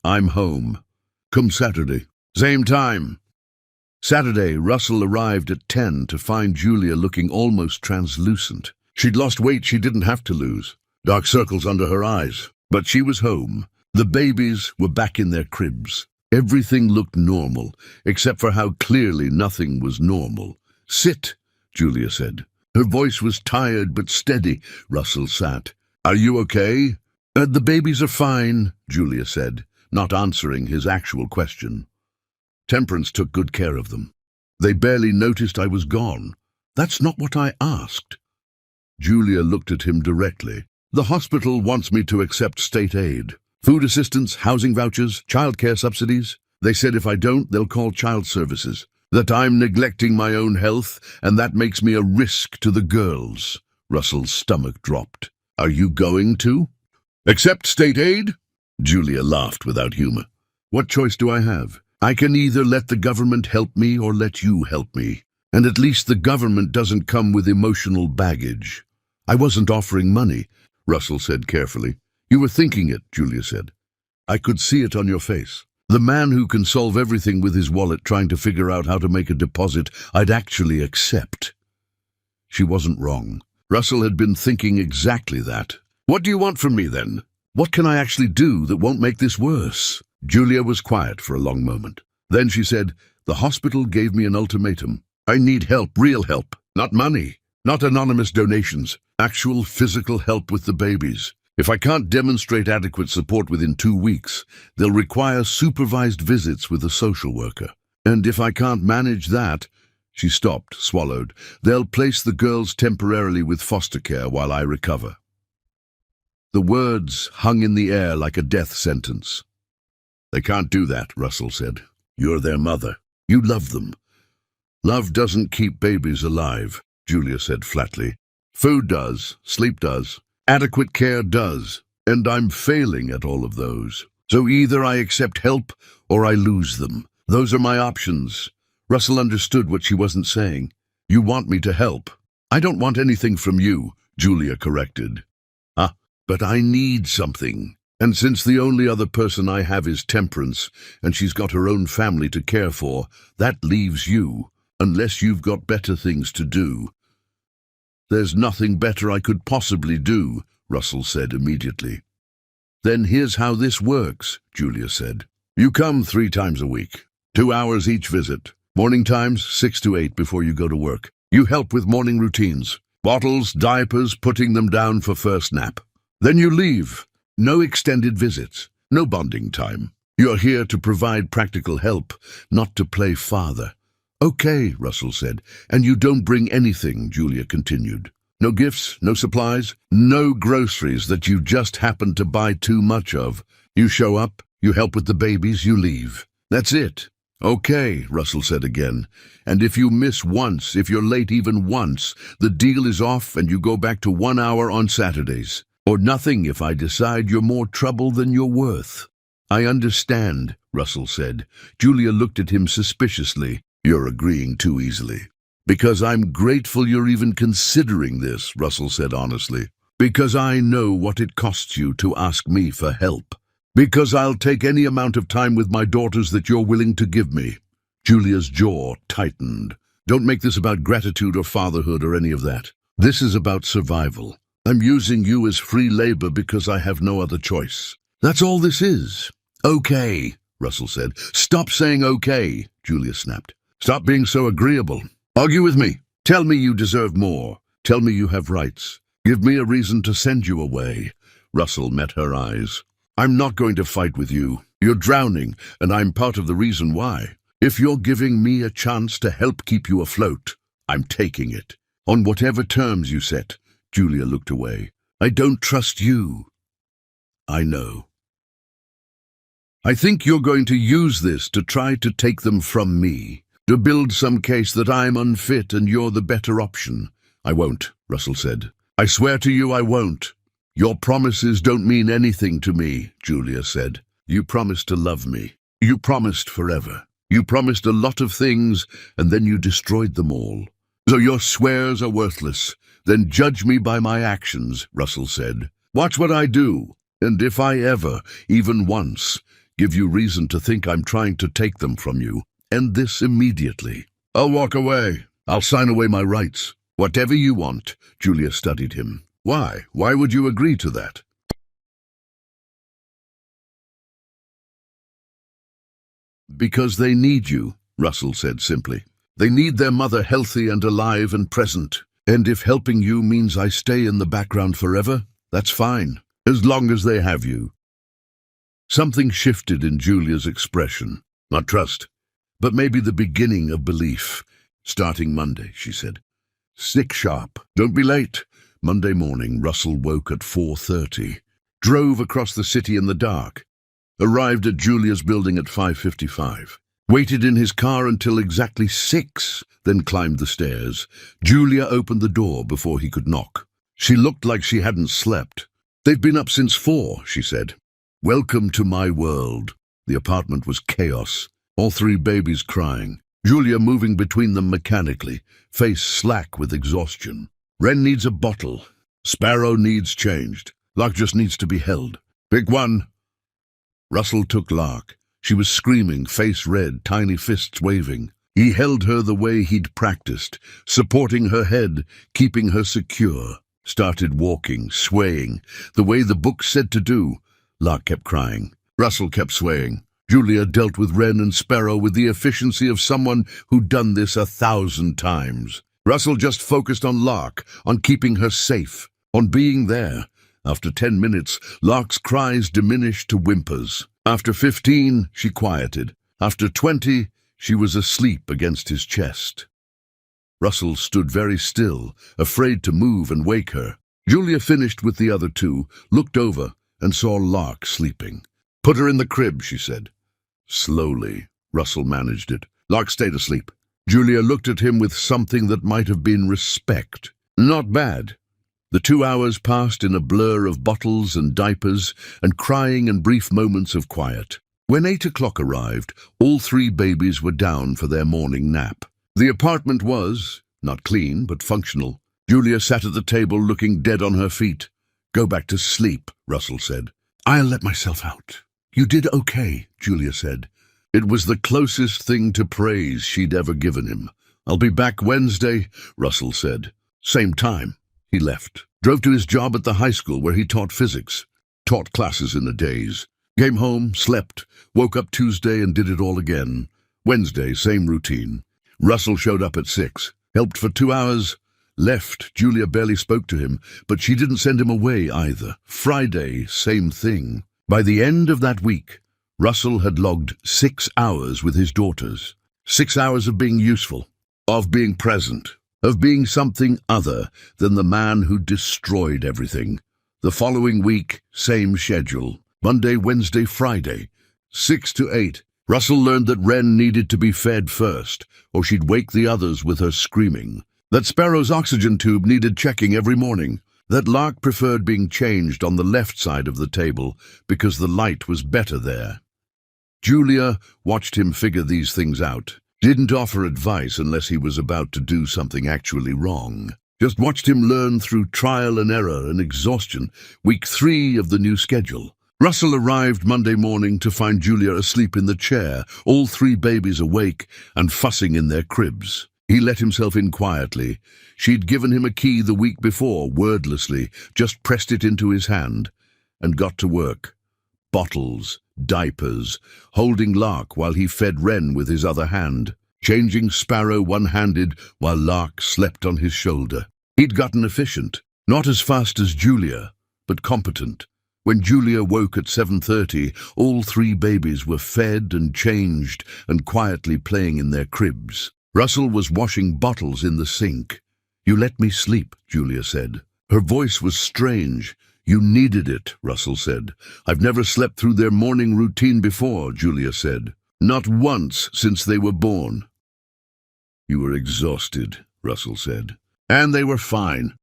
I'm home. Come Saturday. Same time. Saturday, Russell arrived at 10 to find Julia looking almost translucent. She'd lost weight she didn't have to lose. Dark circles under her eyes. But she was home. The babies were back in their cribs. Everything looked normal, except for how clearly nothing was normal. Sit, Julia said. Her voice was tired but steady. Russell sat. Are you okay? The babies are fine, Julia said, not answering his actual question. Temperance took good care of them. They barely noticed I was gone. That's not what I asked. Julia looked at him directly. The hospital wants me to accept state aid. Food assistance, housing vouchers, childcare subsidies. They said if I don't, they'll call child services. That I'm neglecting my own health, and that makes me a risk to the girls. Russell's stomach dropped. Are you going to? Accept state aid? Julia laughed without humor. What choice do I have? I can either let the government help me or let you help me. And at least the government doesn't come with emotional baggage. I wasn't offering money, Russell said carefully. You were thinking it, Julia said. I could see it on your face. The man who can solve everything with his wallet trying to figure out how to make a deposit I'd actually accept. She wasn't wrong. Russell had been thinking exactly that. What do you want from me, then? What can I actually do that won't make this worse? Julia was quiet for a long moment. Then she said, the hospital gave me an ultimatum. I need help, real help, not money, not anonymous donations, actual physical help with the babies. If I can't demonstrate adequate support within 2 weeks, they'll require supervised visits with a social worker. And if I can't manage that, she stopped, swallowed, they'll place the girls temporarily with foster care while I recover. The words hung in the air like a death sentence. They can't do that, Russell said. You're their mother. You love them. Love doesn't keep babies alive, Julia said flatly. Food does, sleep does, adequate care does, and I'm failing at all of those. So either I accept help or I lose them. Those are my options. Russell understood what she wasn't saying. You want me to help. I don't want anything from you, Julia corrected. But I need something. And since the only other person I have is Temperance, and she's got her own family to care for, that leaves you, unless you've got better things to do. There's nothing better I could possibly do, Russell said immediately. Then here's how this works, Julia said. You come 3 times a week, 2 hours each visit. Morning times, 6 to 8 before you go to work. You help with morning routines, bottles, diapers, putting them down for first nap. Then you leave. No extended visits, no bonding time. You're here to provide practical help, not to play father. Okay, Russell said. And you don't bring anything, Julia continued. No gifts, no supplies, no groceries that you just happen to buy too much of. You show up, you help with the babies, you leave. That's it. Okay, Russell said again. And if you miss once, if you're late even once, the deal is off and you go back to 1 hour on Saturdays. Or nothing if I decide you're more trouble than you're worth. I understand, Russell said. Julia looked at him suspiciously. You're agreeing too easily. Because I'm grateful you're even considering this, Russell said honestly. Because I know what it costs you to ask me for help. Because I'll take any amount of time with my daughters that you're willing to give me. Julia's jaw tightened. Don't make this about gratitude or fatherhood or any of that. This is about survival. I'm using you as free labor because I have no other choice. That's all this is. Okay, Russell said. Stop saying okay, Julia snapped. Stop being so agreeable. Argue with me. Tell me you deserve more. Tell me you have rights. Give me a reason to send you away. Russell met her eyes. I'm not going to fight with you. You're drowning, and I'm part of the reason why. If you're giving me a chance to help keep you afloat, I'm taking it. On whatever terms you set. Julia looked away. I don't trust you. I know. I think you're going to use this to try to take them from me, to build some case that I'm unfit and you're the better option. I won't, Russell said. I swear to you I won't. Your promises don't mean anything to me, Julia said. You promised to love me. You promised forever. You promised a lot of things, and then you destroyed them all. So your swears are worthless. Then judge me by my actions, Russell said. Watch what I do, and if I ever, even once, give you reason to think I'm trying to take them from you, end this immediately. I'll walk away. I'll sign away my rights. Whatever you want, Julia studied him. Why? Why would you agree to that? Because they need you, Russell said simply. They need their mother healthy and alive and present. And if helping you means I stay in the background forever, that's fine, as long as they have you. Something shifted in Julia's expression. Not trust, but maybe the beginning of belief. Starting Monday, she said. 6 sharp. Don't be late. Monday morning, Russell woke at 4:30. Drove across the city in the dark. Arrived at Julia's building at 5:55. Waited in his car until exactly 6, then climbed the stairs. Julia opened the door before he could knock. She looked like she hadn't slept. They've been up since 4, she said. Welcome to my world. The apartment was chaos. All 3 babies crying. Julia moving between them mechanically, face slack with exhaustion. Wren needs a bottle. Sparrow needs changed. Lark just needs to be held. Pick one. Russell took Lark. She was screaming, face red, tiny fists waving. He held her the way he'd practiced, supporting her head, keeping her secure. Started walking, swaying, the way the book said to do. Lark kept crying. Russell kept swaying. Julia dealt with Wren and Sparrow with the efficiency of someone who'd done this 1,000 times. Russell just focused on Lark, on keeping her safe, on being there. After 10 minutes, Lark's cries diminished to whimpers. After 15, she quieted. After 20, she was asleep against his chest. Russell stood very still, afraid to move and wake her. Julia finished with the other 2, looked over, and saw Lark sleeping. Put her in the crib, she said. Slowly. Russell managed it. Locke stayed asleep. Julia looked at him with something that might have been respect. Not bad. The 2 hours passed in a blur of bottles and diapers and crying and brief moments of quiet. When 8 o'clock arrived, all 3 babies were down for their morning nap. The apartment was, not clean, but functional. Julia sat at the table looking dead on her feet. "Go back to sleep," Russell said. "I'll let myself out." "You did okay," Julia said. It was the closest thing to praise she'd ever given him. "I'll be back Wednesday," Russell said. Same time. He left. Drove to his job at the high school where he taught physics. Taught classes in the days. Came home, slept, woke up Tuesday and did it all again. Wednesday, same routine. Russell showed up at 6. Helped for 2 hours. Left. Julia barely spoke to him, but she didn't send him away either. Friday, same thing. By the end of that week, Russell had logged 6 hours with his daughters. 6 hours of being useful, of being present, of being something other than the man who destroyed everything. The following week, same schedule. Monday, Wednesday, Friday. 6 to 8. Russell learned that Wren needed to be fed first, or she'd wake the others with her screaming. That Sparrow's oxygen tube needed checking every morning. That Lark preferred being changed on the left side of the table because the light was better there. Julia watched him figure these things out. Didn't offer advice unless he was about to do something actually wrong. Just watched him learn through trial and error and exhaustion. Week 3 of the new schedule. Russell arrived Monday morning to find Julia asleep in the chair, all 3 babies awake and fussing in their cribs. He let himself in quietly. She'd given him a key the week before, wordlessly, just pressed it into his hand, and got to work. Bottles, diapers, holding Lark while he fed Wren with his other hand, changing Sparrow one-handed while Lark slept on his shoulder. He'd gotten efficient, not as fast as Julia, but competent. When Julia woke at 7:30, all 3 babies were fed and changed and quietly playing in their cribs. Russell was washing bottles in the sink. "You let me sleep," Julia said. Her voice was strange. "You needed it," Russell said. "I've never slept through their morning routine before," Julia said. "Not once since they were born." "You were exhausted," Russell said. "And they were fine.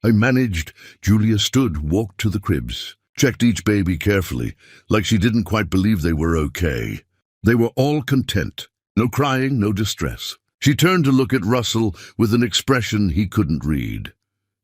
I managed." Julia stood, walked to the cribs, checked each baby carefully, like she didn't quite believe they were okay. They were all content. No crying, no distress. She turned to look at Russell with an expression he couldn't read.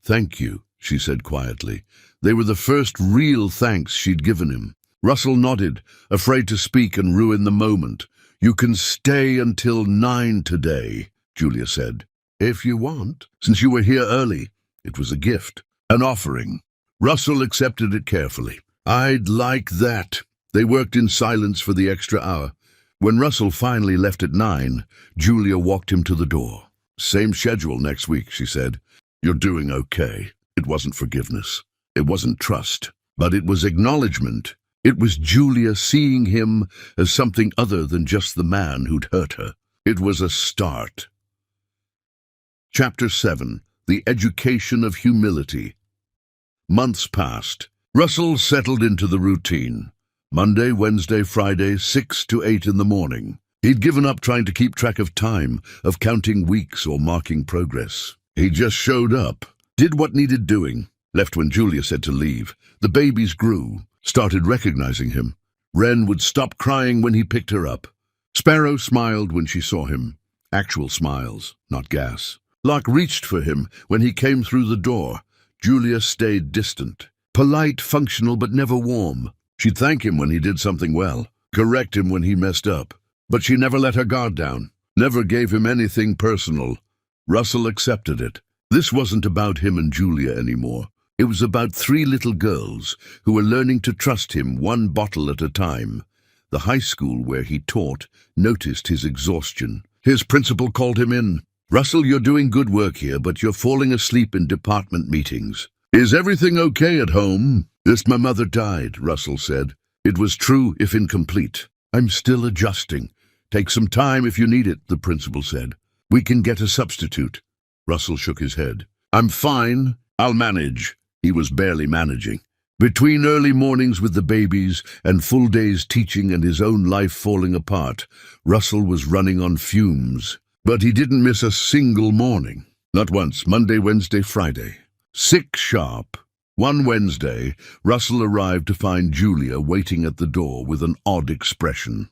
"Thank you," she said quietly. They were the first real thanks she'd given him. Russell nodded, afraid to speak and ruin the moment. "You can stay until 9 today," Julia said. "If you want. Since you were here early." It was a gift, an offering. Russell accepted it carefully. "I'd like that." They worked in silence for the extra hour. When Russell finally left at 9, Julia walked him to the door. "Same schedule next week," she said. "You're doing okay." It wasn't forgiveness. It wasn't trust. But it was acknowledgement. It was Julia seeing him as something other than just the man who'd hurt her. It was a start. Chapter 7. The Education of Humility. Months passed. Russell settled into the routine. Monday, Wednesday, Friday, 6 to 8 in the morning. He'd given up trying to keep track of time, of counting weeks or marking progress. He just showed up, did what needed doing, left when Julia said to leave. The babies grew, started recognizing him. Wren would stop crying when he picked her up. Sparrow smiled when she saw him. Actual smiles, not gas. Lark reached for him when he came through the door. Julia stayed distant. Polite, functional, but never warm. She'd thank him when he did something well, correct him when he messed up. But she never let her guard down, never gave him anything personal. Russell accepted it. This wasn't about him and Julia anymore. It was about 3 little girls who were learning to trust him 1 bottle at a time. The high school where he taught noticed his exhaustion. His principal called him in. "Russell, you're doing good work here, but you're falling asleep in department meetings. Is everything okay at home?" "My mother died," Russell said. It was true, if incomplete. "I'm still adjusting. Take some time if you need it," the principal said. "We can get a substitute." Russell shook his head. "I'm fine. I'll manage." He was barely managing. Between early mornings with the babies and full days teaching and his own life falling apart, Russell was running on fumes. But he didn't miss a single morning. Not once. Monday, Wednesday, Friday. 6 sharp. One Wednesday, Russell arrived to find Julia waiting at the door with an odd expression.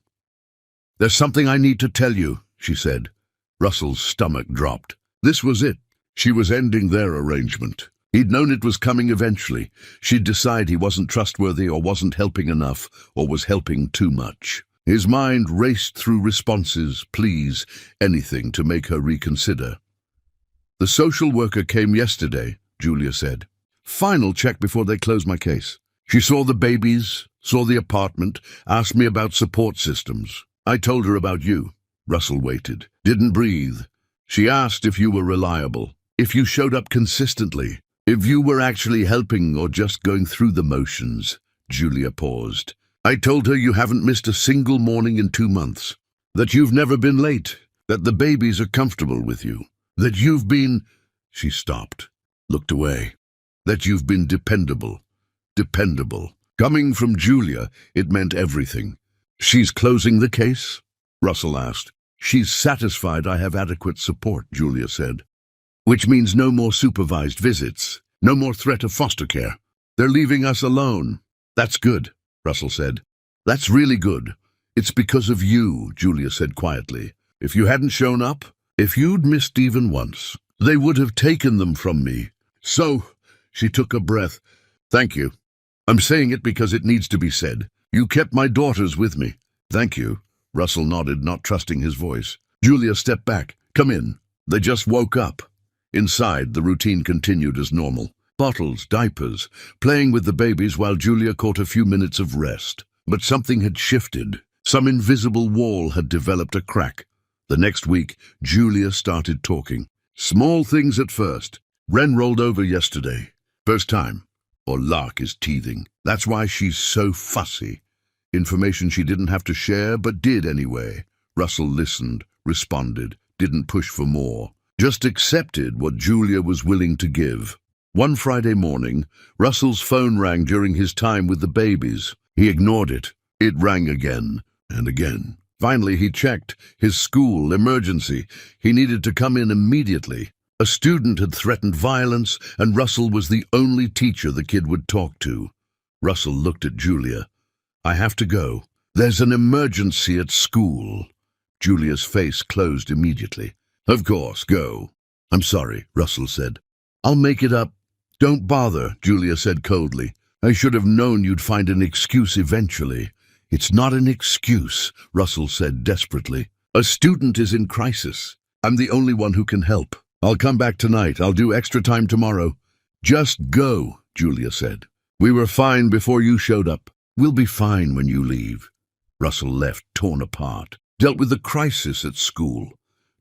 "There's something I need to tell you," she said. Russell's stomach dropped. This was it. She was ending their arrangement. He'd known it was coming eventually. She'd decide he wasn't trustworthy or wasn't helping enough or was helping too much. His mind raced through responses, pleas, anything to make her reconsider. "The social worker came yesterday," Julia said. "Final check before they close my case. She saw the babies, saw the apartment, asked me about support systems. I told her about you." Russell waited, didn't breathe. "She asked if you were reliable, if you showed up consistently, if you were actually helping or just going through the motions." Julia paused. "I told her you haven't missed a single morning in 2 months, that you've never been late, that the babies are comfortable with you, that you've been—" She stopped, looked away. "That you've been dependable. Dependable." Coming from Julia, it meant everything. "She's closing the case?" Russell asked. "She's satisfied I have adequate support," Julia said. "Which means no more supervised visits, no more threat of foster care. They're leaving us alone." "That's good," Russell said. "That's really good. It's because of you," Julia said quietly. "If you hadn't shown up, if you'd missed even once, they would have taken them from me. So—" She took a breath. "Thank you. I'm saying it because it needs to be said. You kept my daughters with me." "Thank you." Russell nodded, not trusting his voice. Julia stepped back. "Come in." They just woke up. Inside, the routine continued as normal. Bottles, diapers, playing with the babies while Julia caught a few minutes of rest. But something had shifted. Some invisible wall had developed a crack. The next week, Julia started talking. Small things at first. "Ren rolled over yesterday. First time." Or Lark is teething. That's why she's so fussy. Information she didn't have to share, but did anyway. Russell listened, responded, didn't push for more. Just accepted what Julia was willing to give. One Friday morning, Russell's phone rang during his time with the babies. He ignored it. It rang again and again. Finally, he checked. His school, emergency. He needed to come in immediately. A student had threatened violence, and Russell was the only teacher the kid would talk to. Russell looked at Julia. "I have to go. There's an emergency at school." Julia's face closed immediately. "Of course, go." "I'm sorry," Russell said. "I'll make it up." "Don't bother," Julia said coldly. "I should have known you'd find an excuse eventually." "It's not an excuse," Russell said desperately. "A student is in crisis. I'm the only one who can help. I'll come back tonight. I'll do extra time tomorrow." "Just go," Julia said. "We were fine before you showed up. We'll be fine when you leave." Russell left, torn apart. Dealt with the crisis at school.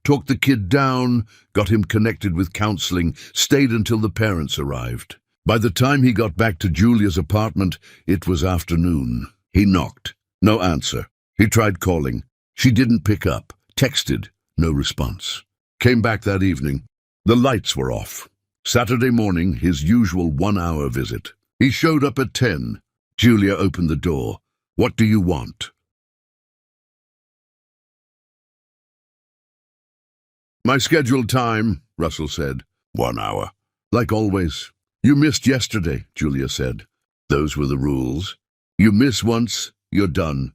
Talked the kid down, got him connected with counseling, stayed until the parents arrived. By the time he got back to Julia's apartment, it was afternoon. He knocked. No answer. He tried calling. She didn't pick up. Texted. No response. Came back that evening. The lights were off. Saturday morning, his usual 1-hour visit. He showed up at 10. Julia opened the door. "What do you want?" "My scheduled time," Russell said. 1 hour. "Like always." "You missed yesterday," Julia said. "Those were the rules. You miss once, you're done."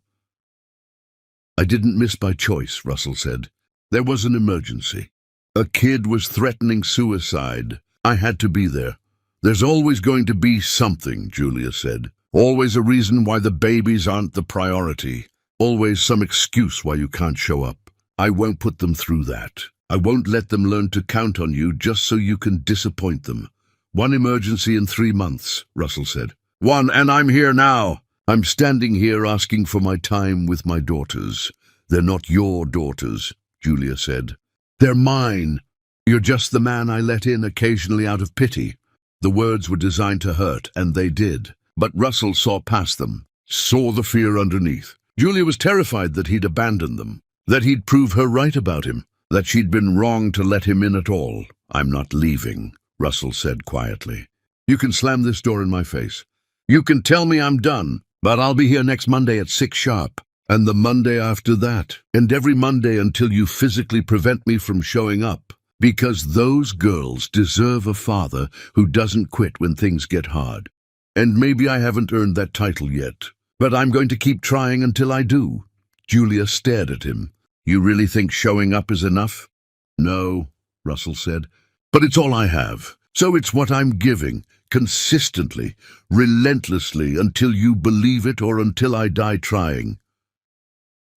"I didn't miss by choice," Russell said. "There was an emergency. A kid was threatening suicide. I had to be there." "There's always going to be something," Julia said. "Always a reason why the babies aren't the priority. Always some excuse why you can't show up. I won't put them through that. I won't let them learn to count on you just so you can disappoint them." "One emergency in 3 months," Russell said. "One, and I'm here now. I'm standing here asking for my time with my daughters." "They're not your daughters," Julia said. "They're mine. You're just the man I let in occasionally out of pity." The words were designed to hurt, and they did. But Russell saw past them, saw the fear underneath. Julia was terrified that he'd abandon them, that he'd prove her right about him, that she'd been wrong to let him in at all. "I'm not leaving," Russell said quietly. "You can slam this door in my face. You can tell me I'm done, but I'll be here next Monday at 6 sharp. And the Monday after that, and every Monday until you physically prevent me from showing up. Because those girls deserve a father who doesn't quit when things get hard. And maybe I haven't earned that title yet, but I'm going to keep trying until I do. Julia stared at him. You really think showing up is enough? No, Russell said, but it's all I have. So it's what I'm giving, consistently, relentlessly, until you believe it or until I die trying.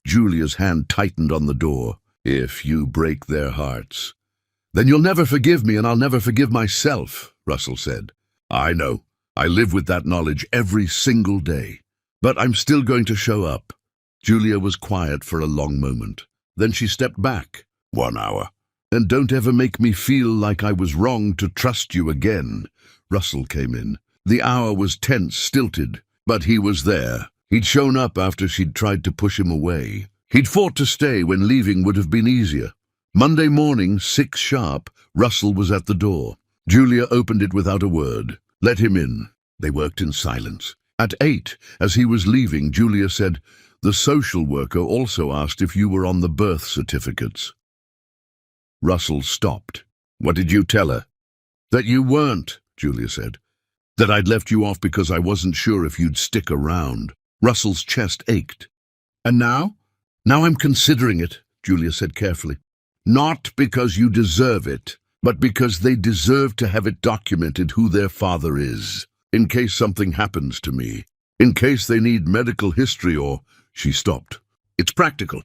Julia's hand tightened on the door. If you break their hearts, then you'll never forgive me and I'll never forgive myself, Russell said. I know. I live with that knowledge every single day. But I'm still going to show up. Julia was quiet for a long moment. Then she stepped back. 1 hour. And don't ever make me feel like I was wrong to trust you again. Russell came in. The hour was tense, stilted, but he was there. He'd shown up after she'd tried to push him away. He'd fought to stay when leaving would have been easier. Monday morning, 6 sharp, Russell was at the door. Julia opened it without a word. Let him in. They worked in silence. At 8, as he was leaving, Julia said, the social worker also asked if you were on the birth certificates. Russell stopped. What did you tell her? That you weren't, Julia said. That I'd left you off because I wasn't sure if you'd stick around. Russell's chest ached. And now? Now I'm considering it, Julia said carefully. Not because you deserve it, but because they deserve to have it documented who their father is, in case something happens to me, in case they need medical history or... She stopped. It's practical,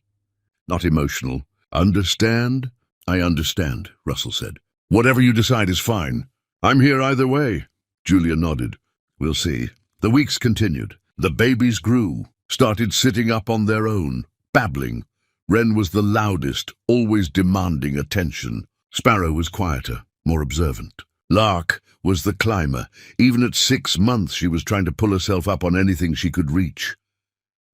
not emotional. Understand? I understand, Russell said. Whatever you decide is fine. I'm here either way. Julia nodded. We'll see. The weeks continued. The babies grew, started sitting up on their own, babbling. Wren was the loudest, always demanding attention. Sparrow was quieter, more observant. Lark was the climber. Even at 6 months she was trying to pull herself up on anything she could reach.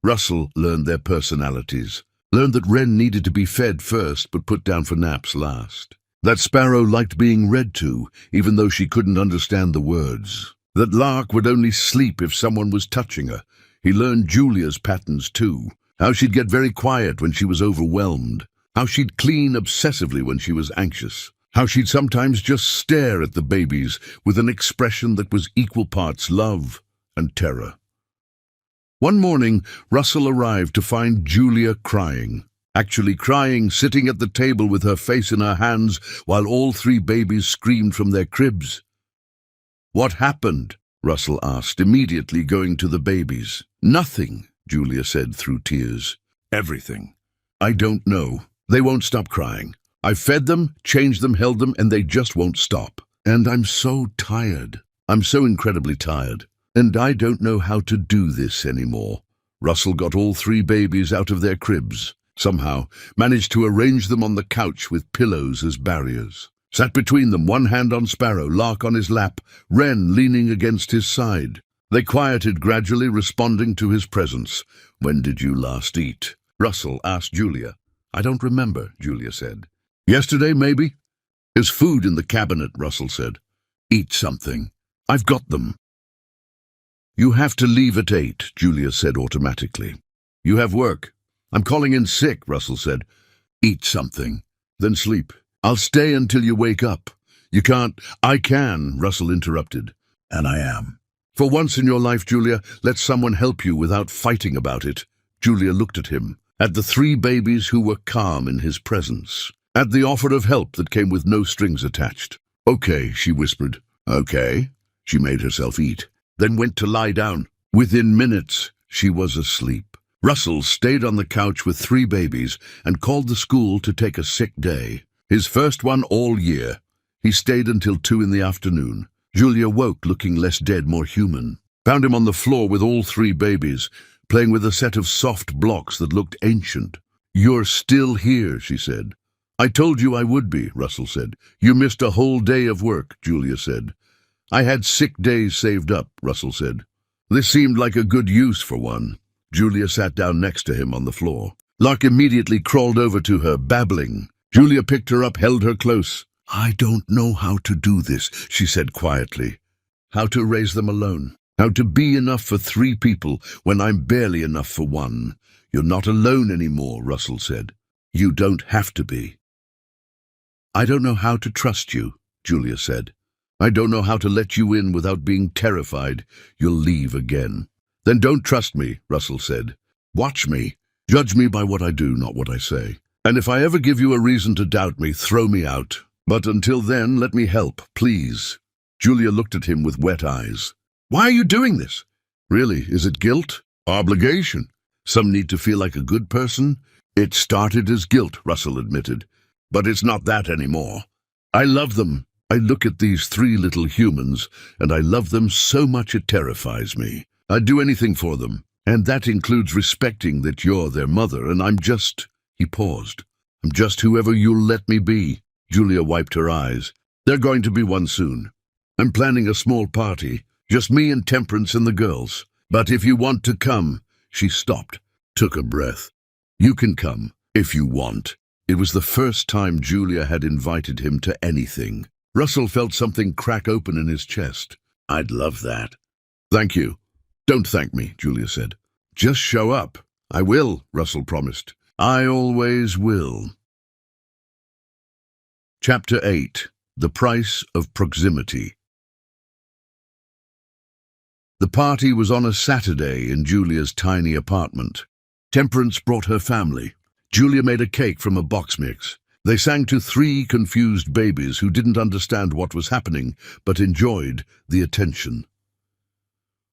Russell learned their personalities, learned that Wren needed to be fed first but put down for naps last. That Sparrow liked being read to, even though she couldn't understand the words. That Lark would only sleep if someone was touching her. He learned Julia's patterns too. How she'd get very quiet when she was overwhelmed. How she'd clean obsessively when she was anxious. How she'd sometimes just stare at the babies with an expression that was equal parts love and terror. One morning, Russell arrived to find Julia crying. Actually crying, sitting at the table with her face in her hands while all 3 babies screamed from their cribs. What happened? Russell asked, immediately going to the babies. Nothing, Julia said through tears. Everything. I don't know. They won't stop crying. I fed them, changed them, held them, and they just won't stop. And I'm so tired. I'm so incredibly tired. And I don't know how to do this anymore. Russell got all 3 babies out of their cribs. Somehow managed to arrange them on the couch with pillows as barriers. Sat between them, one hand on Sparrow, Lark on his lap, Wren leaning against his side. They quieted gradually, responding to his presence. When did you last eat? Russell asked Julia. I don't remember, Julia said. Yesterday, maybe? There's food in the cabinet, Russell said. Eat something. I've got them. You have to leave at 8, Julia said automatically. You have work. I'm calling in sick, Russell said. Eat something. Then sleep. I'll stay until you wake up. You can't. I can, Russell interrupted. And I am. For once in your life, Julia, let someone help you without fighting about it. Julia looked at him, at the 3 babies who were calm in his presence, at the offer of help that came with no strings attached. Okay, she whispered. Okay. She made herself eat, then went to lie down. Within minutes, she was asleep. Russell stayed on the couch with 3 babies and called the school to take a sick day. His first one all year. He stayed until 2 in the afternoon. Julia woke looking less dead, more human. Found him on the floor with all 3 babies, playing with a set of soft blocks that looked ancient. You're still here, she said. I told you I would be, Russell said. You missed a whole day of work, Julia said. I had sick days saved up, Russell said. This seemed like a good use for one. Julia sat down next to him on the floor. Lark immediately crawled over to her, babbling. Julia picked her up, held her close. I don't know how to do this, she said quietly. How to raise them alone. How to be enough for 3 people when I'm barely enough for one. You're not alone anymore, Russell said. You don't have to be. I don't know how to trust you, Julia said. I don't know how to let you in without being terrified you'll leave again. Then don't trust me, Russell said. Watch me. Judge me by what I do, not what I say. And if I ever give you a reason to doubt me, throw me out. But until then, let me help, please. Julia looked at him with wet eyes. Why are you doing this? Really, is it guilt? Obligation? Some need to feel like a good person? It started as guilt, Russell admitted. But it's not that anymore. I love them. I look at these 3 little humans, and I love them so much it terrifies me. I'd do anything for them, and that includes respecting that you're their mother, and I'm just... He paused. I'm just whoever you'll let me be. Julia wiped her eyes. They're going to be one soon. I'm planning a small party, just me and Temperance and the girls. But if you want to come... She stopped, took a breath. You can come, if you want. It was the first time Julia had invited him to anything. Russell felt something crack open in his chest. I'd love that. Thank you. Don't thank me, Julia said. Just show up. I will, Russell promised. I always will. Chapter 8. The Price of Proximity. The party was on a Saturday in Julia's tiny apartment. Temperance brought her family. Julia made a cake from a box mix. They sang to 3 confused babies who didn't understand what was happening, but enjoyed the attention.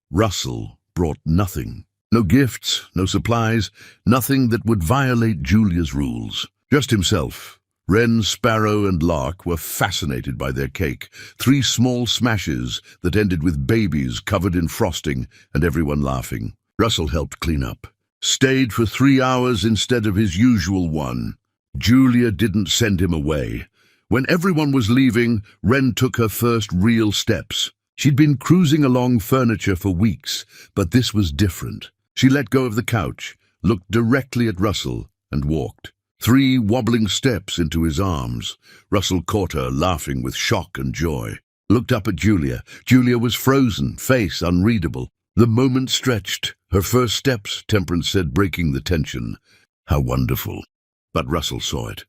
Russell brought nothing. No gifts, no supplies, nothing that would violate Julia's rules. Just himself. Wren, Sparrow, and Lark were fascinated by their cake. 3 small smashes that ended with babies covered in frosting and everyone laughing. Russell helped clean up. Stayed for 3 hours instead of his usual one. Julia didn't send him away. When everyone was leaving, Wren took her first real steps. She'd been cruising along furniture for weeks, but this was different. She let go of the couch, looked directly at Russell, and walked. 3 wobbling steps into his arms. Russell caught her, laughing with shock and joy. Looked up at Julia. Julia was frozen, face unreadable. The moment stretched. Her first steps, Temperance said, breaking the tension. How wonderful. But Russell saw it.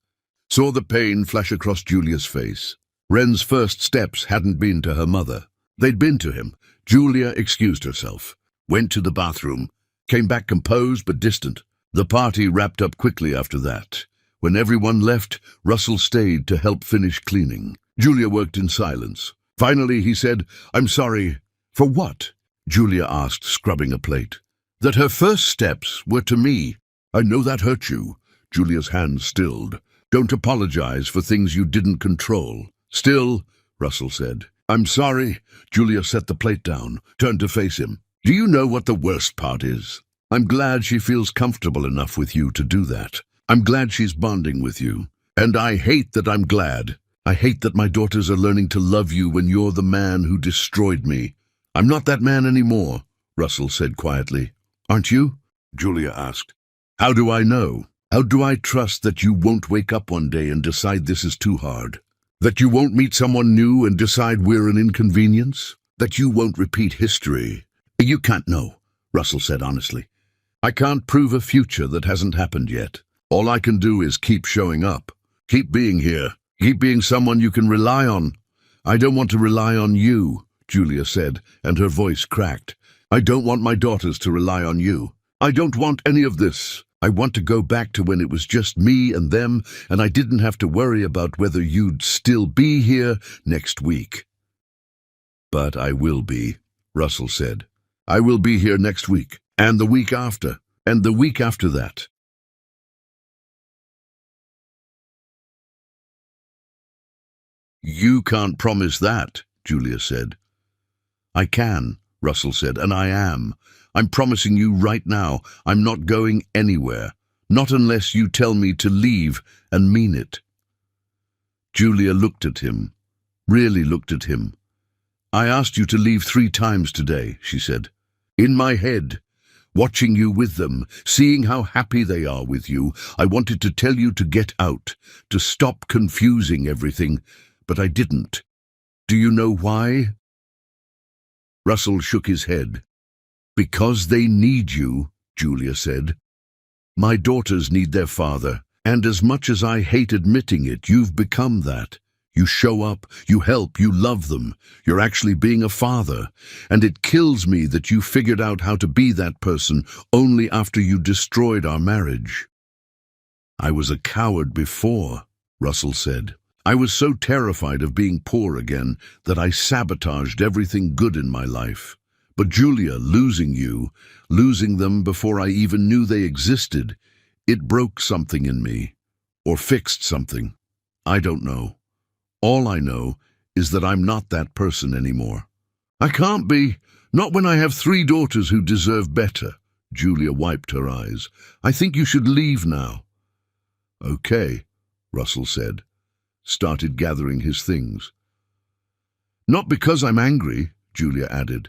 Saw the pain flash across Julia's face. Wren's first steps hadn't been to her mother. They'd been to him. Julia excused herself. Went to the bathroom. Came back composed but distant. The party wrapped up quickly after that. When everyone left, Russell stayed to help finish cleaning. Julia worked in silence. Finally, he said, I'm sorry. For what? Julia asked, scrubbing a plate. That her first steps were to me. I know that hurt you. Julia's hand stilled. Don't apologize for things you didn't control. Still, Russell said. I'm sorry. Julia set the plate down, turned to face him. Do you know what the worst part is? I'm glad she feels comfortable enough with you to do that. I'm glad she's bonding with you. And I hate that I'm glad. I hate that my daughters are learning to love you when you're the man who destroyed me. I'm not that man anymore, Russell said quietly. Aren't you? Julia asked. How do I know? How do I trust that you won't wake up one day and decide this is too hard? That you won't meet someone new and decide we're an inconvenience? That you won't repeat history? You can't know, Russell said honestly. I can't prove a future that hasn't happened yet. All I can do is keep showing up. Keep being here. Keep being someone you can rely on. I don't want to rely on you, Julia said, and her voice cracked. I don't want my daughters to rely on you. I don't want any of this. I want to go back to when it was just me and them, and I didn't have to worry about whether you'd still be here next week. But I will be, Russell said. I will be here next week, and the week after, and the week after that. You can't promise that, Julia said. I can, Russell said, and I am. I'm promising you right now, I'm not going anywhere. Not unless you tell me to leave and mean it. Julia looked at him, really looked at him. I asked you to leave 3 times today, she said. In my head, watching you with them, seeing how happy they are with you, I wanted to tell you to get out, to stop confusing everything, but I didn't. Do you know why? Russell shook his head. Because they need you, Julia said. My daughters need their father, and as much as I hate admitting it, you've become that. You show up, you help, you love them. You're actually being a father, and it kills me that you figured out how to be that person only after you destroyed our marriage. I was a coward before, Russell said. I was so terrified of being poor again that I sabotaged everything good in my life. But Julia, losing you, losing them before I even knew they existed, it broke something in me, or fixed something. I don't know. All I know is that I'm not that person anymore. I can't be, not when I have 3 daughters who deserve better. Julia wiped her eyes. I think you should leave now. Okay, Russell said, started gathering his things. Not because I'm angry, Julia added,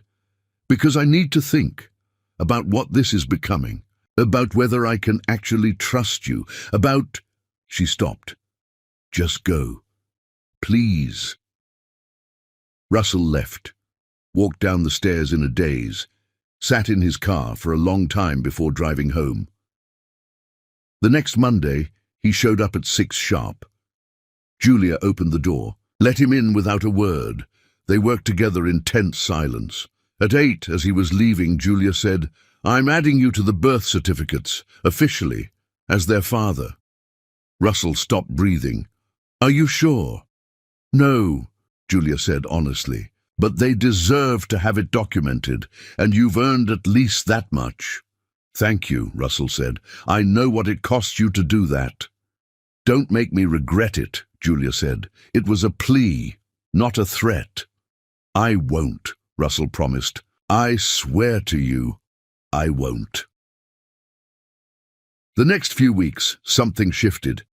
because I need to think about what this is becoming, about whether I can actually trust you, about... She stopped. Just go. Please. Russell left, walked down the stairs in a daze, sat in his car for a long time before driving home. The next Monday, he showed up at 6 sharp. Julia opened the door, let him in without a word. They worked together in tense silence. At 8, as he was leaving, Julia said, I'm adding you to the birth certificates, officially, as their father. Russell stopped breathing. Are you sure? No, Julia said honestly, but they deserve to have it documented, and you've earned at least that much. Thank you, Russell said. I know what it costs you to do that. Don't make me regret it, Julia said. It was a plea, not a threat. I won't, Russell promised. I swear to you, I won't. The next few weeks, something shifted.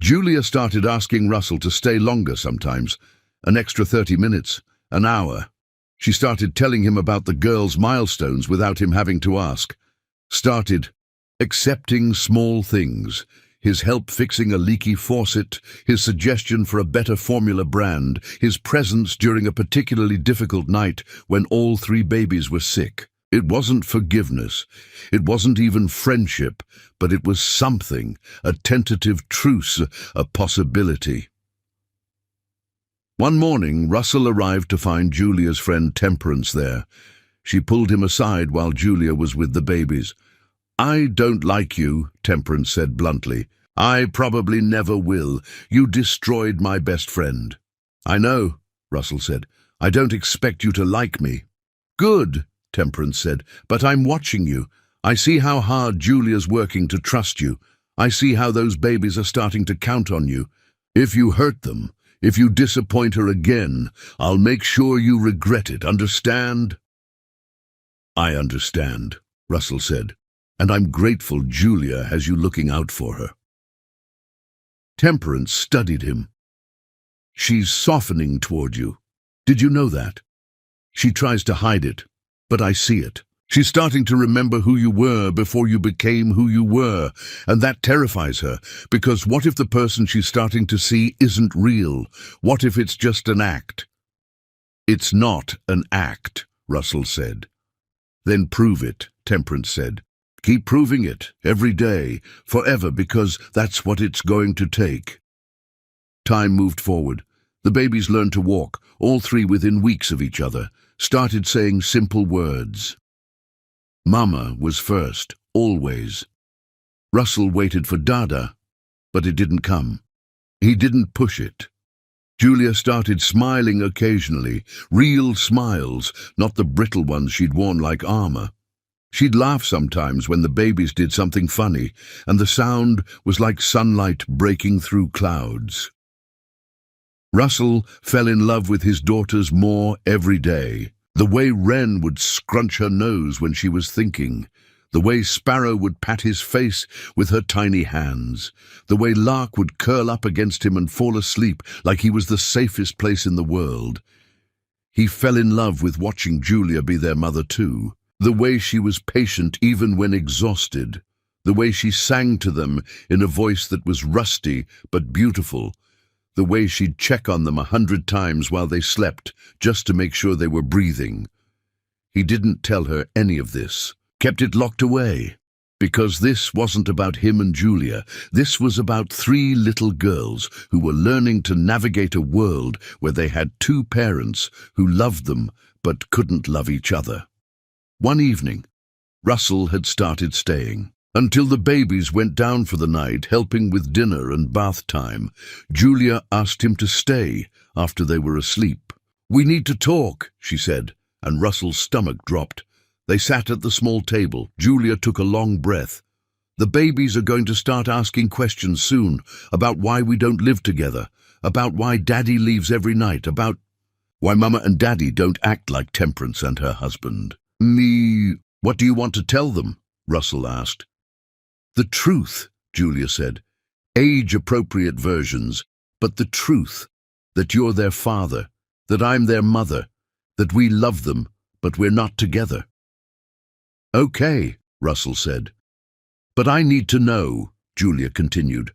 Julia started asking Russell to stay longer sometimes, an extra 30 minutes, an hour. She started telling him about the girls' milestones without him having to ask. Started accepting small things, his help fixing a leaky faucet, his suggestion for a better formula brand, his presence during a particularly difficult night when all 3 babies were sick. It wasn't forgiveness, it wasn't even friendship, but it was something, a tentative truce, a possibility. One morning, Russell arrived to find Julia's friend Temperance there. She pulled him aside while Julia was with the babies. I don't like you, Temperance said bluntly. I probably never will. You destroyed my best friend. I know, Russell said. I don't expect you to like me. Good, Temperance said, but I'm watching you. I see how hard Julia's working to trust you. I see how those babies are starting to count on you. If you hurt them, if you disappoint her again, I'll make sure you regret it, understand? I understand, Russell said, and I'm grateful Julia has you looking out for her. Temperance studied him. She's softening toward you. Did you know that? She tries to hide it, but I see it. She's starting to remember who you were before you became who you were, and that terrifies her, because what if the person she's starting to see isn't real? What if it's just an act? It's not an act, Russell said. Then prove it, Temperance said. Keep proving it, every day, forever, because that's what it's going to take. Time moved forward. The babies learned to walk, all 3 within weeks of each other, started saying simple words. Mama was first, always. Russell waited for Dada, but it didn't come. He didn't push it. Julia started smiling occasionally, real smiles, not the brittle ones she'd worn like armor. She'd laugh sometimes when the babies did something funny, and the sound was like sunlight breaking through clouds. Russell fell in love with his daughters more every day. The way Wren would scrunch her nose when she was thinking, the way Sparrow would pat his face with her tiny hands, the way Lark would curl up against him and fall asleep like he was the safest place in the world. He fell in love with watching Julia be their mother too. The way she was patient even when exhausted, the way she sang to them in a voice that was rusty but beautiful, the way she'd check on them 100 times while they slept just to make sure they were breathing. He didn't tell her any of this, kept it locked away. Because this wasn't about him and Julia. This was about three little girls who were learning to navigate a world where they had two parents who loved them but couldn't love each other. One evening, Russell had started staying. Until the babies went down for the night, helping with dinner and bath time, Julia asked him to stay after they were asleep. "We need to talk," she said, and Russell's stomach dropped. They sat at the small table. Julia took a long breath. "The babies are going to start asking questions soon, about why we don't live together, about why Daddy leaves every night, about why Mama and Daddy don't act like Temperance and her husband." "What do you want to tell them?" Russell asked. "The truth," Julia said. "Age-appropriate versions, but the truth, that you're their father, that I'm their mother, that we love them, but we're not together." "Okay," Russell said. "But I need to know," Julia continued.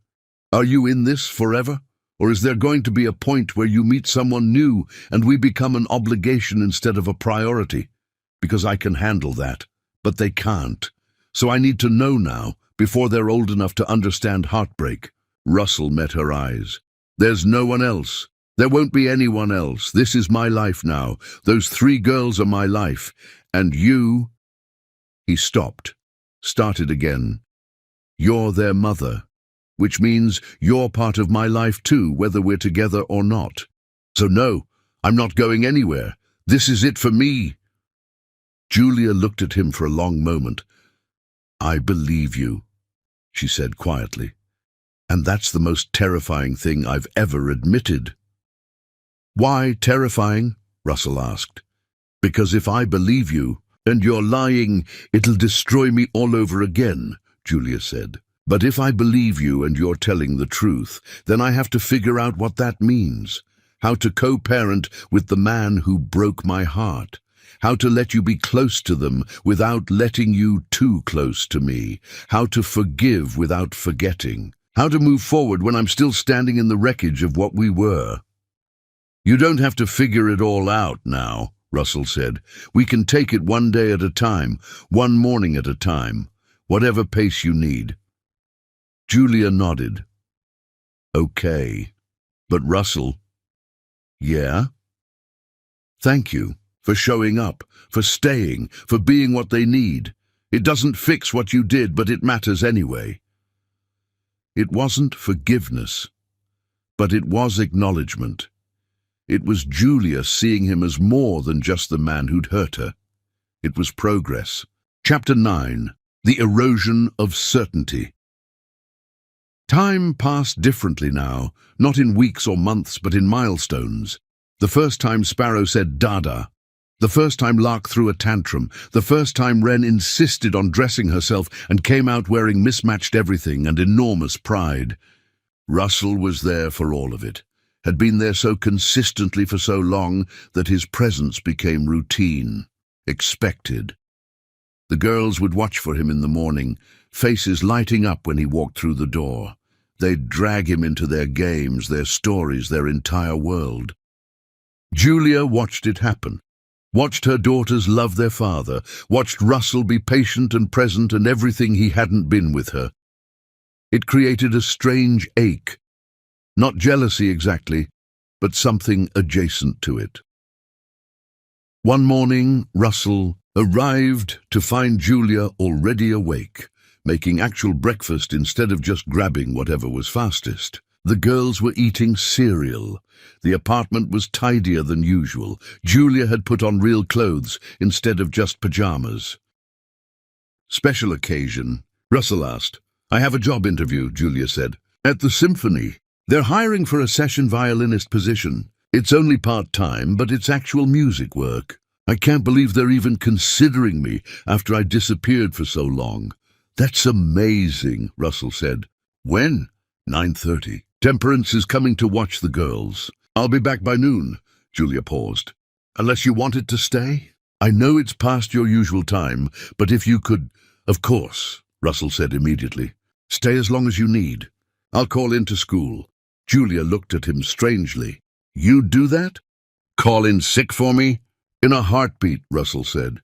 "Are you in this forever? Or is there going to be a point where you meet someone new and we become an obligation instead of a priority? Because I can handle that, but they can't. So I need to know now, before they're old enough to understand heartbreak." Russell met her eyes. "There's no one else. There won't be anyone else. This is my life now. Those three girls are my life. And you—" He stopped, started again. "You're their mother, which means you're part of my life too, whether we're together or not. So no, I'm not going anywhere. This is it for me." Julia looked at him for a long moment. "I believe you," she said quietly. "And that's the most terrifying thing I've ever admitted." "Why terrifying?" Russell asked. "Because if I believe you, and you're lying, it'll destroy me all over again," Julia said. "But if I believe you and you're telling the truth, then I have to figure out what that means. How to co-parent with the man who broke my heart. How to let you be close to them without letting you too close to me. How to forgive without forgetting. How to move forward when I'm still standing in the wreckage of what we were." "You don't have to figure it all out now," Russell said. "We can take it one day at a time, one morning at a time, whatever pace you need." Julia nodded. "Okay. But Russell—" "Yeah?" "Thank you for showing up, for staying, for being what they need. It doesn't fix what you did, but it matters anyway." It wasn't forgiveness, but it was acknowledgement. It was Julia seeing him as more than just the man who'd hurt her. It was progress. Chapter 9. The Erosion of Certainty. Time passed differently now, not in weeks or months, but in milestones. The first time Sparrow said "Dada." The first time Lark threw a tantrum. The first time Wren insisted on dressing herself and came out wearing mismatched everything and enormous pride. Russell was there for all of it. Had been there so consistently for so long that his presence became routine, expected. The girls would watch for him in the morning, faces lighting up when he walked through the door. They'd drag him into their games, their stories, their entire world. Julia watched it happen, watched her daughters love their father, watched Russell be patient and present and everything he hadn't been with her. It created a strange ache. Not jealousy exactly, but something adjacent to it. One morning, Russell arrived to find Julia already awake, making actual breakfast instead of just grabbing whatever was fastest. The girls were eating cereal. The apartment was tidier than usual. Julia had put on real clothes instead of just pajamas. "Special occasion?" Russell asked. "I have a job interview," Julia said. "At the symphony. They're hiring for a session violinist position. It's only part-time, but it's actual music work. I can't believe they're even considering me after I disappeared for so long." "That's amazing," Russell said. "When?" 9:30. "Temperance is coming to watch the girls. I'll be back by noon." Julia paused. "Unless you wanted to stay? I know it's past your usual time, but if you could—" "Of course," Russell said immediately. "Stay as long as you need. I'll call into school." Julia looked at him strangely. "You'd do that? Call in sick for me?" "In a heartbeat," Russell said.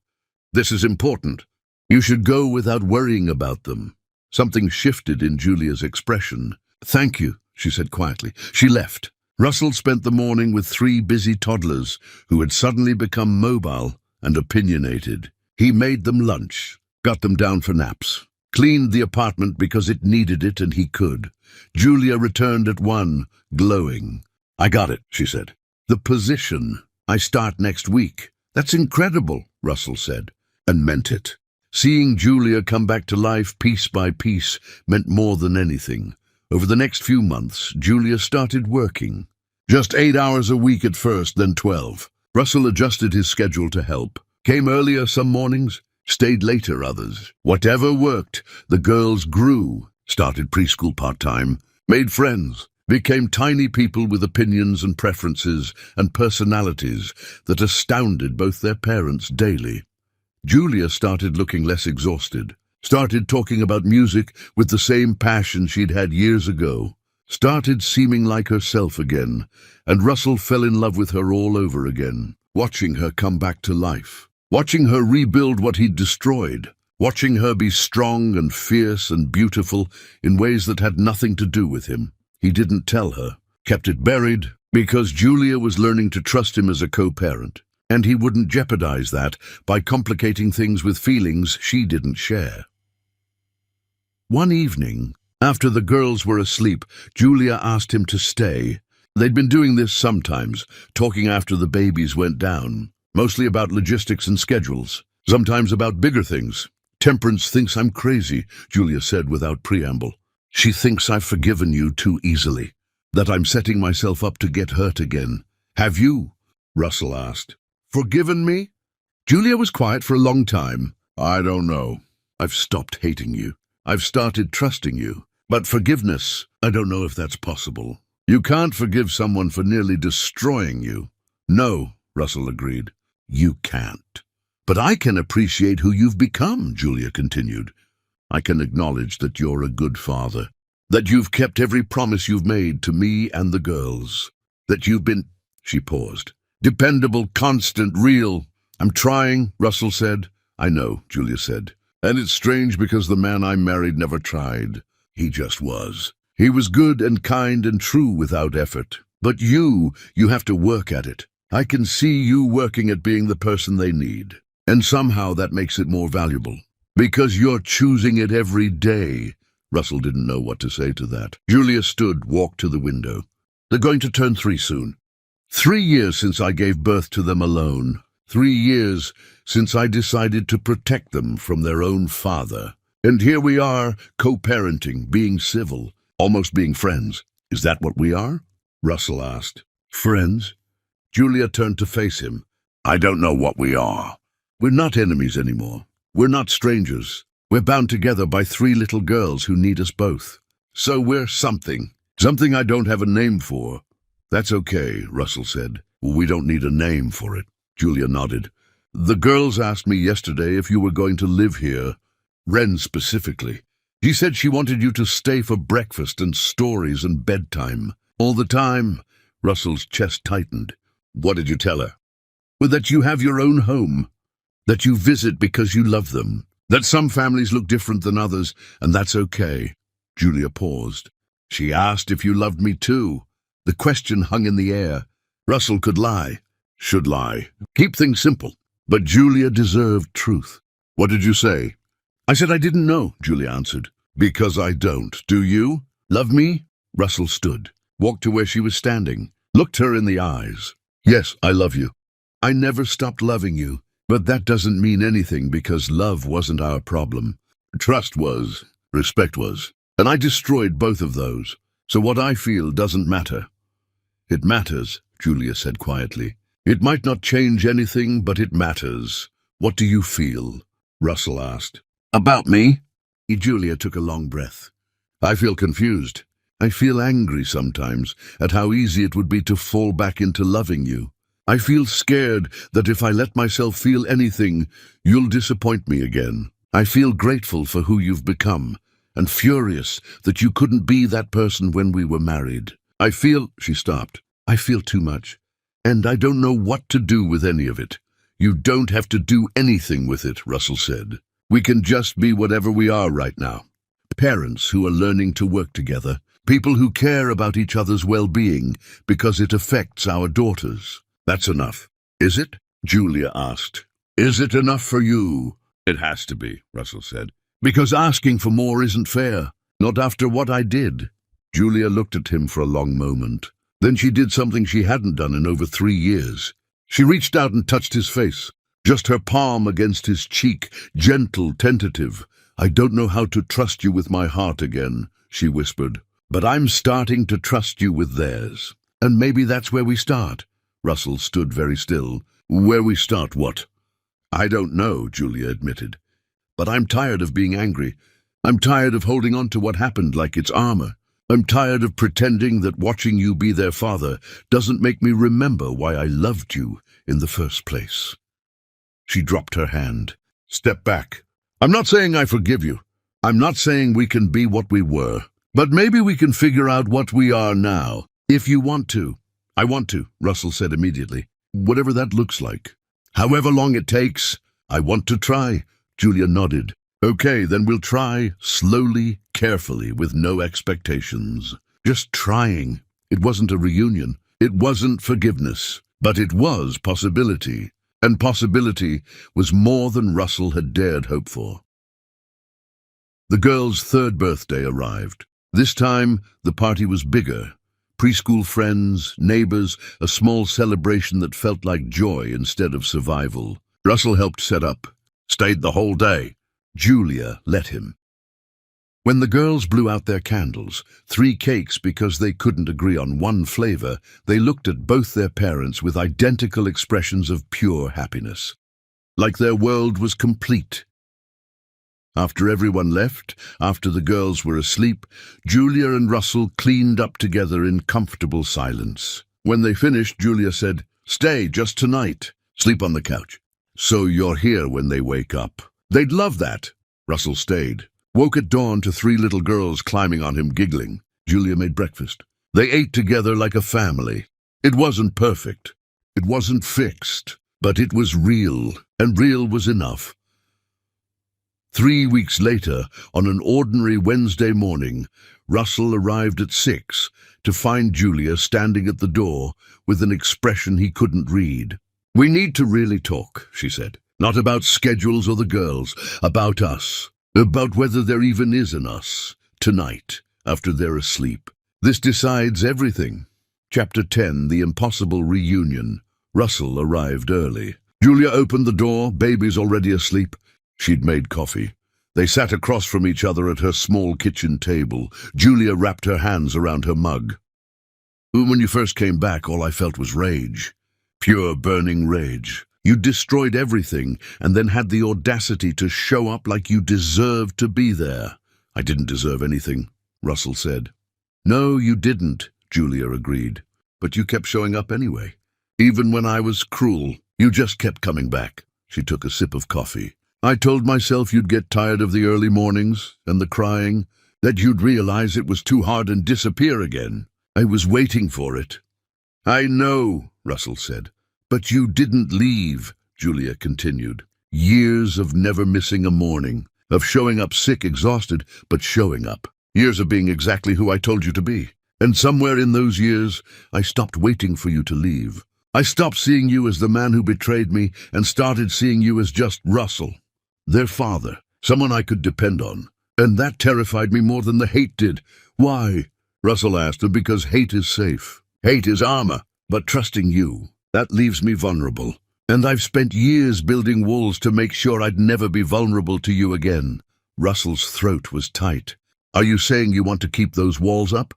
This is important. You should go without worrying about them. Something shifted in Julia's expression. Thank you, she said quietly. She left. Russell spent the morning with 3 busy toddlers who had suddenly become mobile and opinionated. He made them lunch, got them down for naps, cleaned the apartment because it needed it and he could. Julia returned at 1, glowing. I got it, she said. The position. I start next week. That's incredible, Russell said, and meant it. Seeing Julia come back to life piece by piece meant more than anything. Over the next few months, Julia started working. Just 8 hours a week at first, then 12. Russell adjusted his schedule to help. Came earlier some mornings, stayed later others. Whatever worked, the girls grew, started preschool part-time, made friends, became tiny people with opinions and preferences and personalities that astounded both their parents daily. Julia started looking less exhausted, started talking about music with the same passion she'd had years ago, started seeming like herself again, and Russell fell in love with her all over again, watching her come back to life, watching her rebuild what he'd destroyed, watching her be strong and fierce and beautiful in ways that had nothing to do with him. He didn't tell her, kept it buried, because Julia was learning to trust him as a co-parent, and he wouldn't jeopardize that by complicating things with feelings she didn't share. One evening, after the girls were asleep, Julia asked him to stay. They'd been doing this sometimes, talking after the babies went down, mostly about logistics and schedules, sometimes about bigger things. Temperance thinks I'm crazy, Julia said without preamble. She thinks I've forgiven you too easily, that I'm setting myself up to get hurt again. Have you? Russell asked. Forgiven me? Julia was quiet for a long time. I don't know. I've stopped hating you. I've started trusting you. But forgiveness, I don't know if that's possible. You can't forgive someone for nearly destroying you. No, Russell agreed. You can't. But I can appreciate who you've become, Julia continued. I can acknowledge that you're a good father, that you've kept every promise you've made to me and the girls, that you've been, she paused, dependable, constant, real. I'm trying, Russell said. I know, Julia said. And it's strange because the man I married never tried. He just was. He was good and kind and true without effort. But you have to work at it. I can see you working at being the person they need. And somehow that makes it more valuable. Because you're choosing it every day. Russell didn't know what to say to that. Julia stood, walked to the window. They're going to turn 3 soon. 3 years since I gave birth to them alone. 3 years since I decided to protect them from their own father. And here we are, co-parenting, being civil, almost being friends. Is that what we are? Russell asked. Friends? Julia turned to face him. I don't know what we are. We're not enemies anymore. We're not strangers. We're bound together by 3 little girls who need us both. So we're something. Something I don't have a name for. That's okay, Russell said. We don't need a name for it. Julia nodded. The girls asked me yesterday if you were going to live here. Wren specifically. She said she wanted you to stay for breakfast and stories and bedtime. All the time. Russell's chest tightened. What did you tell her? Well, that you have your own home. That you visit because you love them. That some families look different than others, and that's okay. Julia paused. She asked if you loved me too. The question hung in the air. Russell could lie. Should lie. Keep things simple. But Julia deserved truth. What did you say? I said I didn't know, Julia answered. Because I don't. Do you? Love me? Russell stood, walked to where she was standing, looked her in the eyes. Yes, I love you. I never stopped loving you. But that doesn't mean anything because love wasn't our problem. Trust was, respect was, and I destroyed both of those. So what I feel doesn't matter. It matters, Julia said quietly. It might not change anything, but it matters. What do you feel? Russell asked. About me? Julia took a long breath. I feel confused. I feel angry sometimes at how easy it would be to fall back into loving you. I feel scared that if I let myself feel anything, you'll disappoint me again. I feel grateful for who you've become, and furious that you couldn't be that person when we were married. I feel, she stopped, I feel too much, and I don't know what to do with any of it. You don't have to do anything with it, Russell said. We can just be whatever we are right now. Parents who are learning to work together. People who care about each other's well-being because it affects our daughters. That's enough. Is it? Julia asked. Is it enough for you? It has to be, Russell said. Because asking for more isn't fair. Not after what I did. Julia looked at him for a long moment. Then she did something she hadn't done in over 3 years. She reached out and touched his face. Just her palm against his cheek, gentle, tentative. I don't know how to trust you with my heart again, she whispered. But I'm starting to trust you with theirs. And maybe that's where we start. Russell stood very still. Where we start what? I don't know, Julia admitted. But I'm tired of being angry. I'm tired of holding on to what happened like it's armor. I'm tired of pretending that watching you be their father doesn't make me remember why I loved you in the first place. She dropped her hand. Step back. I'm not saying I forgive you. I'm not saying we can be what we were. But maybe we can figure out what we are now, if you want to. I want to, Russell said immediately. Whatever that looks like. However long it takes, I want to try. Julia nodded. Okay, then we'll try, slowly, carefully, with no expectations. Just trying. It wasn't a reunion. It wasn't forgiveness. But it was possibility. And possibility was more than Russell had dared hope for. The girl's 3rd birthday arrived. This time, the party was bigger. Preschool friends, neighbors, a small celebration that felt like joy instead of survival. Russell helped set up. Stayed the whole day. Julia let him. When the girls blew out their candles, 3 cakes because they couldn't agree on one flavor, they looked at both their parents with identical expressions of pure happiness. Like their world was complete. After everyone left, after the girls were asleep, Julia and Russell cleaned up together in comfortable silence. When they finished, Julia said, Stay just tonight. Sleep on the couch. So you're here when they wake up. They'd love that. Russell stayed. Woke at dawn to 3 little girls climbing on him, giggling. Julia made breakfast. They ate together like a family. It wasn't perfect. It wasn't fixed. But it was real, and real was enough. 3 weeks later, on an ordinary Wednesday morning, Russell arrived at 6 to find Julia standing at the door with an expression he couldn't read. We need to really talk, she said. Not about schedules or the girls, about us. About whether there even is an us, tonight, after they're asleep. This decides everything. Chapter 10, The Impossible Reunion. Russell arrived early. Julia opened the door, baby's already asleep. She'd made coffee. They sat across from each other at her small kitchen table. Julia wrapped her hands around her mug. When you first came back, all I felt was rage. Pure burning rage. You destroyed everything and then had the audacity to show up like you deserved to be there. I didn't deserve anything, Russell said. No, you didn't, Julia agreed. But you kept showing up anyway. Even when I was cruel, you just kept coming back. She took a sip of coffee. I told myself you'd get tired of the early mornings and the crying, that you'd realize it was too hard and disappear again. I was waiting for it. I know, Russell said. But you didn't leave, Julia continued. Years of never missing a morning, of showing up sick, exhausted, but showing up. Years of being exactly who I told you to be. And somewhere in those years, I stopped waiting for you to leave. I stopped seeing you as the man who betrayed me and started seeing you as just Russell. Their father, someone I could depend on. And that terrified me more than the hate did. Why? Russell asked, because hate is safe. Hate is armor. But trusting you, that leaves me vulnerable. And I've spent years building walls to make sure I'd never be vulnerable to you again. Russell's throat was tight. Are you saying you want to keep those walls up?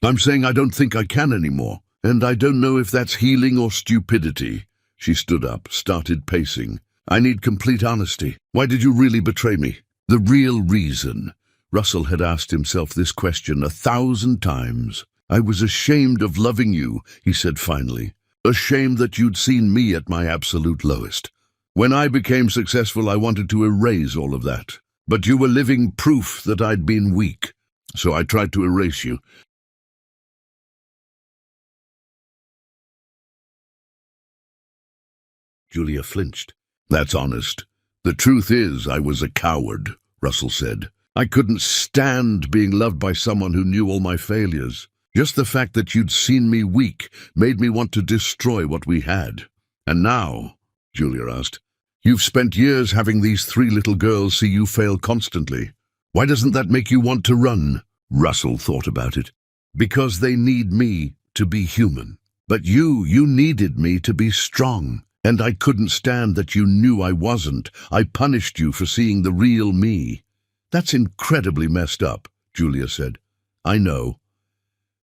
I'm saying I don't think I can anymore. And I don't know if that's healing or stupidity. She stood up, started pacing. I need complete honesty. Why did you really betray me? The real reason. Russell had asked himself this question 1,000 times. I was ashamed of loving you, he said finally. Ashamed that you'd seen me at my absolute lowest. When I became successful, I wanted to erase all of that. But you were living proof that I'd been weak. So I tried to erase you. Julia flinched. That's honest. The truth is, I was a coward, Russell said. I couldn't stand being loved by someone who knew all my failures. Just the fact that you'd seen me weak made me want to destroy what we had. And now, Julia asked, you've spent years having these 3 little girls see you fail constantly. Why doesn't that make you want to run? Russell thought about it. Because they need me to be human. But you needed me to be strong. And I couldn't stand that you knew I wasn't. I punished you for seeing the real me. That's incredibly messed up, Julia said. I know.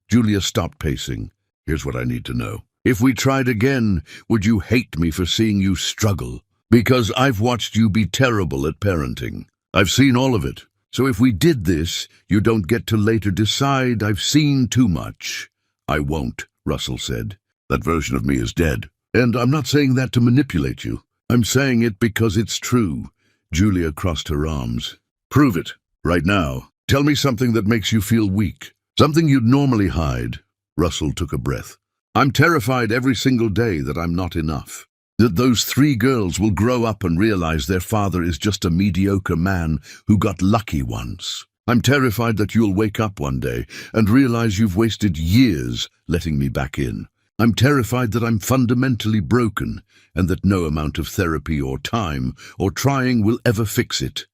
Julia stopped pacing. Here's what I need to know. If we tried again, would you hate me for seeing you struggle? Because I've watched you be terrible at parenting. I've seen all of it. So if we did this, you don't get to later decide I've seen too much. I won't, Russell said. That version of me is dead. And I'm not saying that to manipulate you. I'm saying it because it's true. Julia crossed her arms. Prove it, right now. Tell me something that makes you feel weak. Something you'd normally hide. Russell took a breath. I'm terrified every single day that I'm not enough. That those 3 girls will grow up and realize their father is just a mediocre man who got lucky once. I'm terrified that you'll wake up one day and realize you've wasted years letting me back in. I'm terrified that I'm fundamentally broken and that no amount of therapy or time or trying will ever fix it.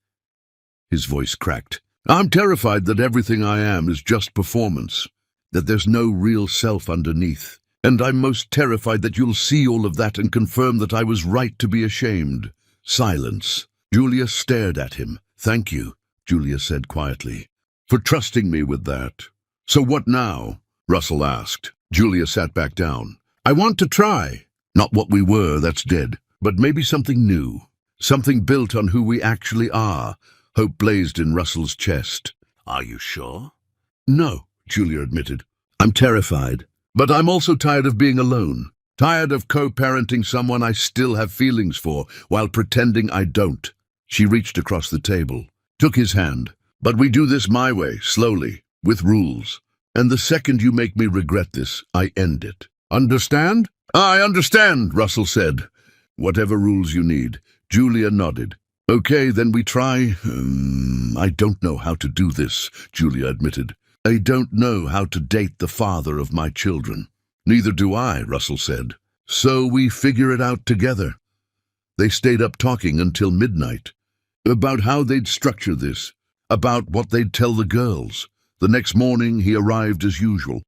His voice cracked. I'm terrified that everything I am is just performance, that there's no real self underneath. And I'm most terrified that you'll see all of that and confirm that I was right to be ashamed. Silence. Julia stared at him. Thank you, Julia said quietly, for trusting me with that. So what now? Russell asked. Julia sat back down. I want to try. Not what we were, that's dead, but maybe something new. Something built on who we actually are. Hope blazed in Russell's chest. Are you sure? No, Julia admitted. I'm terrified. But I'm also tired of being alone. Tired of co-parenting someone I still have feelings for while pretending I don't. She reached across the table, took his hand. But we do this my way, slowly, with rules. And the second you make me regret this, I end it. Understand? I understand, Russell said. Whatever rules you need. Julia nodded. Okay, then we try. I don't know how to do this, Julia admitted. I don't know how to date the father of my children. Neither do I, Russell said. So we figure it out together. They stayed up talking until midnight. About how they'd structure this. About what they'd tell the girls. The next morning he arrived as usual.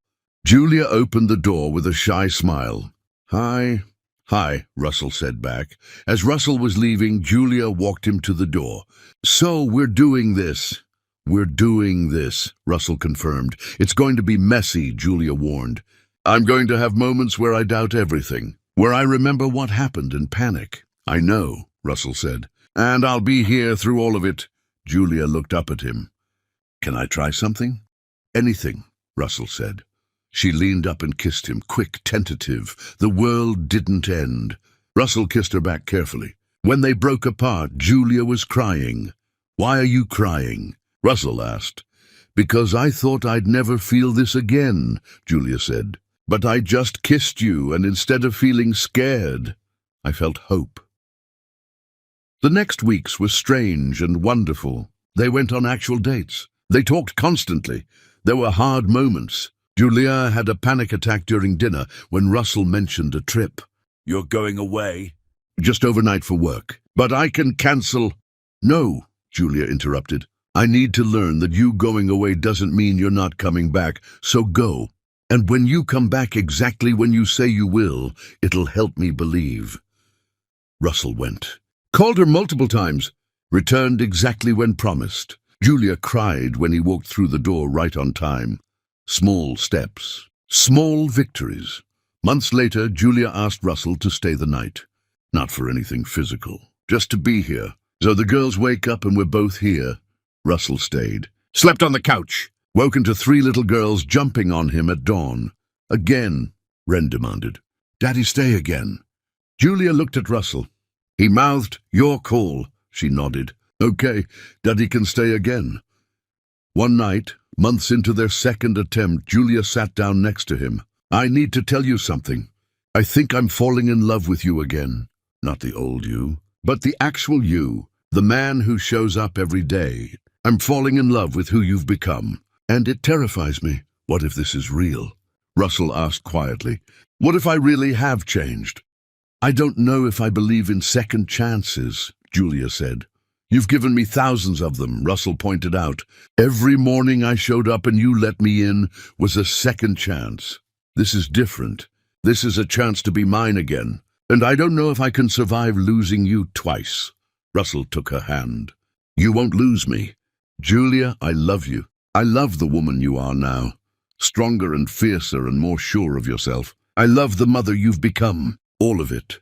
Julia opened the door with a shy smile. Hi. Hi, Russell said back. As Russell was leaving, Julia walked him to the door. So we're doing this. We're doing this, Russell confirmed. It's going to be messy, Julia warned. I'm going to have moments where I doubt everything, where I remember what happened and panic. I know, Russell said. And I'll be here through all of it. Julia looked up at him. Can I try something? Anything, Russell said. She leaned up and kissed him, quick, tentative. The world didn't end. Russell kissed her back carefully. When they broke apart, Julia was crying. Why are you crying? Russell asked. Because I thought I'd never feel this again, Julia said. But I just kissed you, and instead of feeling scared, I felt hope. The next weeks were strange and wonderful. They went on actual dates. They talked constantly. There were hard moments. Julia had a panic attack during dinner when Russell mentioned a trip. You're going away? Just overnight for work. But I can cancel. No, Julia interrupted. I need to learn that you going away doesn't mean you're not coming back, so go. And when you come back exactly when you say you will, it'll help me believe. Russell went. Called her multiple times. Returned exactly when promised. Julia cried when he walked through the door right on time. Small steps. Small victories. Months later, Julia asked Russell to stay the night. Not for anything physical. Just to be here. So the girls wake up and we're both here. Russell stayed. Slept on the couch. Woken to 3 little girls jumping on him at dawn. Again, Wren demanded. Daddy, stay again. Julia looked at Russell. He mouthed, your call. She nodded. Okay, Daddy can stay again. One night, months into their second attempt, Julia sat down next to him. I need to tell you something. I think I'm falling in love with you again. Not the old you, but the actual you, the man who shows up every day. I'm falling in love with who you've become, and it terrifies me. What if this is real? Russell asked quietly. What if I really have changed? I don't know if I believe in second chances, Julia said. You've given me thousands of them, Russell pointed out. Every morning I showed up and you let me in was a second chance. This is different. This is a chance to be mine again. And I don't know if I can survive losing you twice. Russell took her hand. You won't lose me. Julia, I love you. I love the woman you are now. Stronger and fiercer and more sure of yourself. I love the mother you've become. All of it.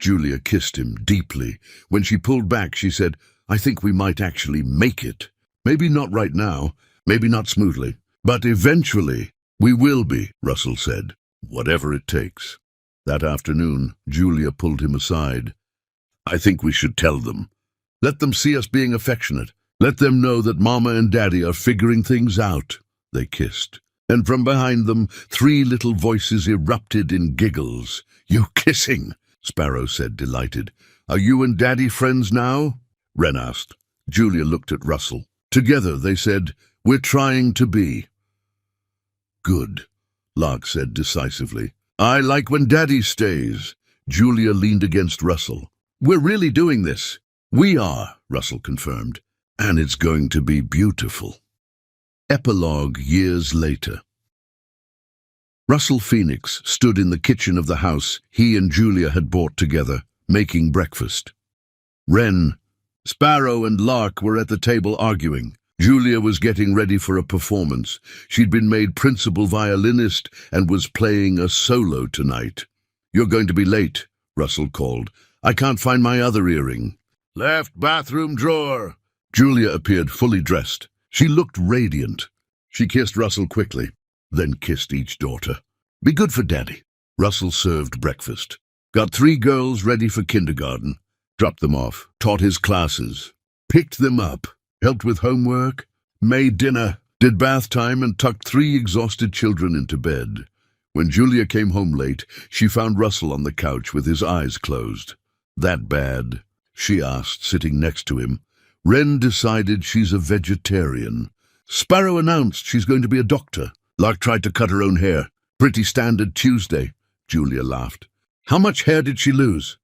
Julia kissed him deeply. When she pulled back, she said, I think we might actually make it. Maybe not right now, maybe not smoothly, but eventually we will be, Russell said, whatever it takes. That afternoon, Julia pulled him aside. I think we should tell them. Let them see us being affectionate. Let them know that Mama and Daddy are figuring things out. They kissed. And from behind them, 3 little voices erupted in giggles. You kissing, Sparrow said, delighted. Are you and Daddy friends now? Wren asked. Julia looked at Russell. Together, they said, we're trying to be. Good, Lark said decisively. I like when Daddy stays. Julia leaned against Russell. We're really doing this. We are, Russell confirmed. And it's going to be beautiful. Epilogue years later. Russell Phoenix stood in the kitchen of the house he and Julia had bought together, making breakfast. Wren, Sparrow and Lark were at the table arguing. Julia was getting ready for a performance. She'd been made principal violinist and was playing a solo tonight. You're going to be late, Russell called. I can't find my other earring. Left bathroom drawer. Julia appeared fully dressed. She looked radiant. She kissed Russell quickly, then kissed each daughter. Be good for Daddy. Russell served breakfast. Got 3 girls ready for kindergarten. Dropped them off. Taught his classes. Picked them up. Helped with homework. Made dinner. Did bath time and tucked 3 exhausted children into bed. When Julia came home late, she found Russell on the couch with his eyes closed. That bad? She asked, sitting next to him. Wren decided she's a vegetarian. Sparrow announced she's going to be a doctor. Lark tried to cut her own hair. Pretty standard Tuesday, Julia laughed. How much hair did she lose?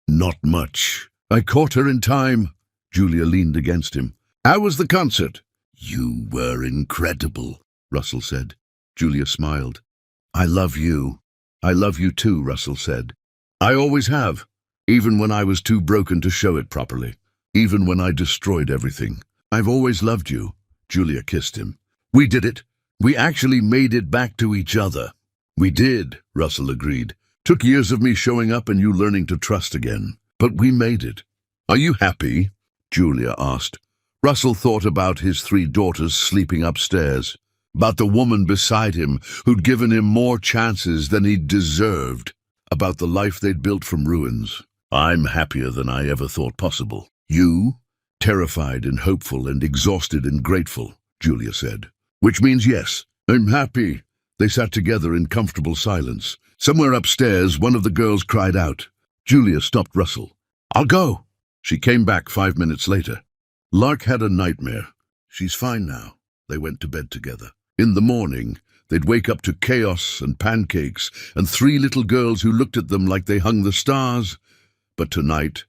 Not much. I caught her in time. Julia leaned against him. How was the concert? You were incredible, Russell said. Julia smiled. I love you. I love you too, Russell said. I always have, even when I was too broken to show it properly. Even when I destroyed everything. I've always loved you. Julia kissed him. We did it. We actually made it back to each other. We did, Russell agreed. Took years of me showing up and you learning to trust again. But we made it. Are you happy? Julia asked. Russell thought about his 3 daughters sleeping upstairs. About the woman beside him who'd given him more chances than he'd deserved. About the life they'd built from ruins. I'm happier than I ever thought possible. You? Terrified and hopeful and exhausted and grateful, Julia said. Which means yes, I'm happy. They sat together in comfortable silence. Somewhere upstairs, one of the girls cried out. Julia stopped Russell. I'll go. She came back 5 minutes later. Lark had a nightmare. She's fine now. They went to bed together. In the morning, they'd wake up to chaos and pancakes and 3 little girls who looked at them like they hung the stars. But tonight,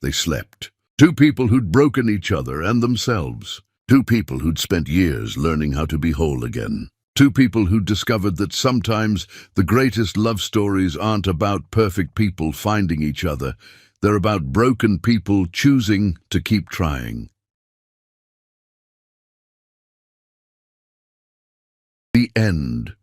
they slept. 2 people who'd broken each other and themselves. 2 people who'd spent years learning how to be whole again. 2 people who'd discovered that sometimes the greatest love stories aren't about perfect people finding each other. They're about broken people choosing to keep trying. The end.